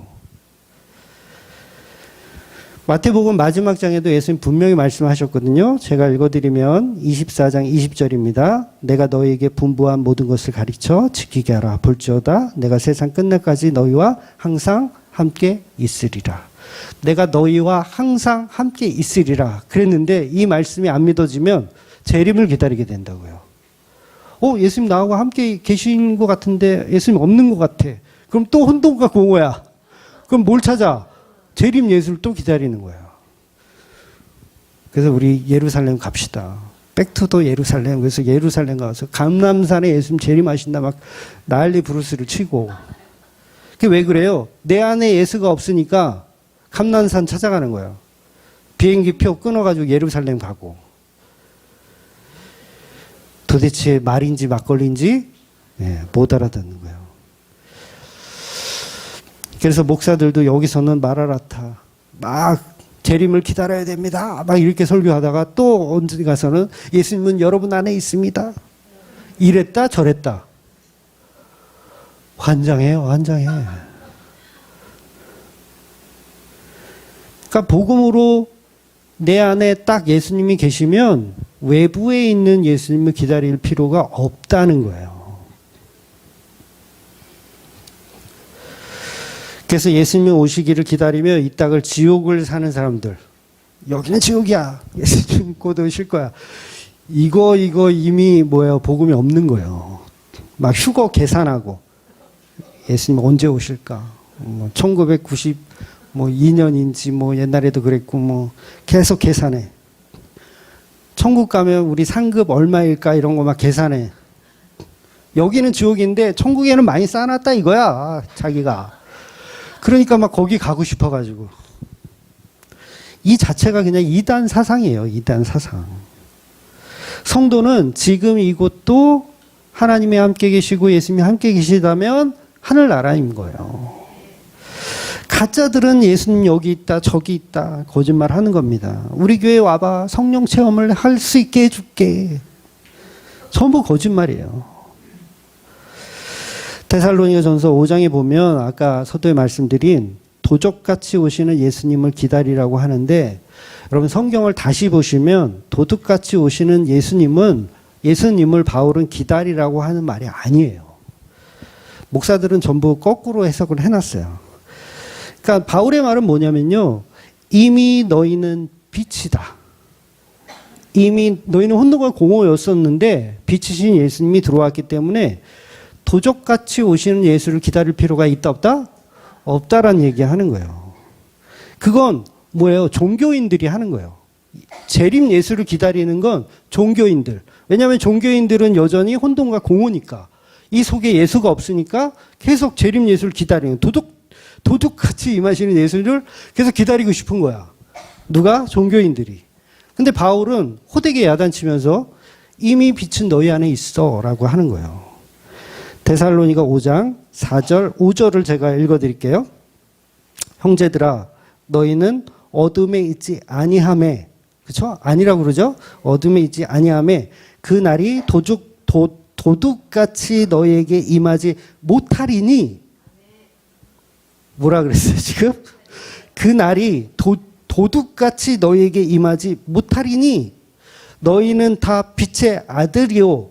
마태복음 마지막 장에도 예수님 분명히 말씀하셨거든요. 제가 읽어드리면 24장 20절입니다. 내가 너희에게 분부한 모든 것을 가르쳐 지키게 하라. 볼지어다 내가 세상 끝날까지 너희와 항상 함께 있으리라. 내가 너희와 항상 함께 있으리라. 그랬는데 이 말씀이 안 믿어지면 재림을 기다리게 된다고요. 예수님 나하고 함께 계신 것 같은데 예수님 없는 것 같아. 그럼 또 혼돈과 공허야. 그럼 뭘 찾아? 재림 예수를 또 기다리는 거예요. 그래서 우리 예루살렘 갑시다. 백투더 예루살렘. 그래서 예루살렘 가서 감람산에 예수님 재림하신다 막 난리 부르스를 치고. 그게 왜 그래요? 내 안에 예수가 없으니까 감람산 찾아가는 거예요. 비행기표 끊어가지고 예루살렘 가고. 도대체 말인지 막걸리인지 못 알아듣는 거예요. 그래서 목사들도 여기서는 말하라타 막 재림을 기다려야 됩니다. 막 이렇게 설교하다가 또 언제 가서는 예수님은 여러분 안에 있습니다. 이랬다 저랬다. 환장해요, 환장해. 그러니까 복음으로 내 안에 딱 예수님이 계시면 외부에 있는 예수님을 기다릴 필요가 없다는 거예요. 그래서 예수님이 오시기를 기다리며 이 땅을 지옥을 사는 사람들, 여기는 지옥이야, 예수님 곧 오실 거야, 이거 이미 뭐예요, 복음이 없는 거예요. 막 휴거 계산하고 예수님 언제 오실까, 1992년인지 옛날에도 그랬고 계속 계산해. 천국 가면 우리 상급 얼마일까 이런 거 막 계산해. 여기는 지옥인데 천국에는 많이 쌓아놨다 이거야, 자기가. 그러니까 막 거기 가고 싶어가지고. 이 자체가 그냥 이단 사상이에요. 이단 사상. 성도는 지금 이곳도 하나님이 함께 계시고 예수님이 함께 계시다면 하늘나라인 거예요. 가짜들은 예수님 여기 있다 저기 있다 거짓말 하는 겁니다. 우리 교회 와봐, 성령 체험을 할 수 있게 해줄게. 전부 거짓말이에요. 데살로니가전서 5장에 보면 아까 서두에 말씀드린 도적같이 오시는 예수님을 기다리라고 하는데, 여러분 성경을 다시 보시면 도둑같이 오시는 예수님을 바울은 기다리라고 하는 말이 아니에요. 목사들은 전부 거꾸로 해석을 해놨어요. 그러니까 바울의 말은 뭐냐면요, 이미 너희는 빛이다. 이미 너희는 혼돈과 공허였었는데 빛이신 예수님이 들어왔기 때문에 도적같이 오시는 예수를 기다릴 필요가 있다 없다? 없다라는 얘기하는 거예요. 그건 뭐예요? 종교인들이 하는 거예요. 재림 예수를 기다리는 건 종교인들. 왜냐하면 종교인들은 여전히 혼돈과 공허니까, 이 속에 예수가 없으니까 계속 재림 예수를 기다리는, 도둑같이 임하시는 예수를 계속 기다리고 싶은 거야. 누가? 종교인들이. 근데 바울은 호되게 야단치면서 이미 빛은 너희 안에 있어 라고 하는 거예요. 데살로니가 5장 4절 5절을 제가 읽어드릴게요. 형제들아 너희는 어둠에 있지 아니하매, 그렇죠? 아니라고 그러죠? 어둠에 있지 아니하매 그 날이 도둑같이 너희에게 임하지 못하리니. 뭐라 그랬어요 지금? 그 날이 도둑같이 너희에게 임하지 못하리니 너희는 다 빛의 아들이요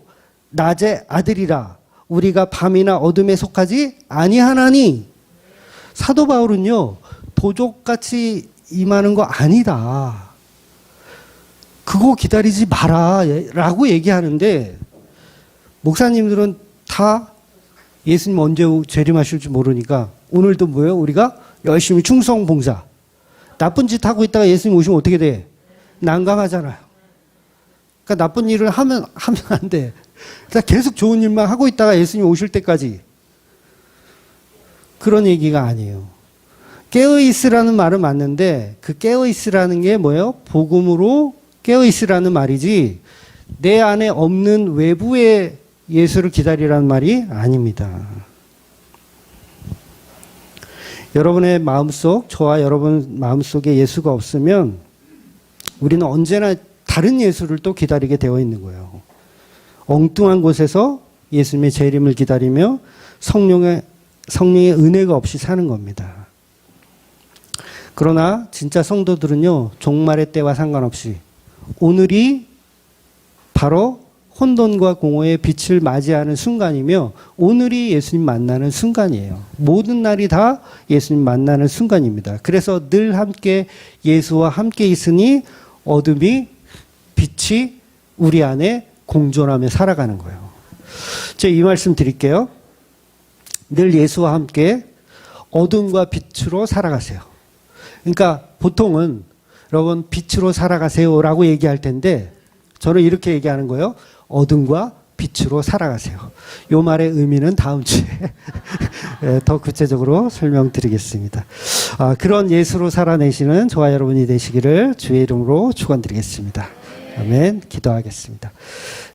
낮의 아들이라. 우리가 밤이나 어둠에 속하지 아니하나니. 사도 바울은요, 도둑같이 임하는 거 아니다, 그거 기다리지 마라 라고 얘기하는데, 목사님들은 다 예수님 언제 재림하실 줄 모르니까 오늘도 뭐예요? 우리가 열심히 충성봉사. 나쁜 짓 하고 있다가 예수님 오시면 어떻게 돼? 난감하잖아요. 그러니까 나쁜 일을 하면 안 돼. 그러니까 계속 좋은 일만 하고 있다가 예수님 오실 때까지. 그런 얘기가 아니에요. 깨어있으라는 말은 맞는데 그 깨어있으라는 게 뭐예요? 복음으로 깨어있으라는 말이지 내 안에 없는 외부의 예수를 기다리라는 말이 아닙니다. 여러분의 마음속, 저와 여러분 마음속에 예수가 없으면 우리는 언제나 다른 예수를 또 기다리게 되어 있는 거예요. 엉뚱한 곳에서 예수님의 재림을 기다리며 성령의 은혜가 없이 사는 겁니다. 그러나 진짜 성도들은요, 종말의 때와 상관없이 오늘이 바로 혼돈과 공허의 빛을 맞이하는 순간이며 오늘이 예수님 만나는 순간이에요. 모든 날이 다 예수님 만나는 순간입니다. 그래서 늘 함께 예수와 함께 있으니 어둠이 빛이 우리 안에 공존하며 살아가는 거예요. 제가 이 말씀 드릴게요. 늘 예수와 함께 어둠과 빛으로 살아가세요. 그러니까 보통은 여러분 빛으로 살아가세요라고 얘기할 텐데 저는 이렇게 얘기하는 거예요. 어둠과 빛으로 살아가세요. 요 말의 의미는 다음 주에 더 구체적으로 설명드리겠습니다. 그런 예수로 살아내시는 저와 여러분이 되시기를 주의 이름으로 축원드리겠습니다. 아멘. 기도하겠습니다.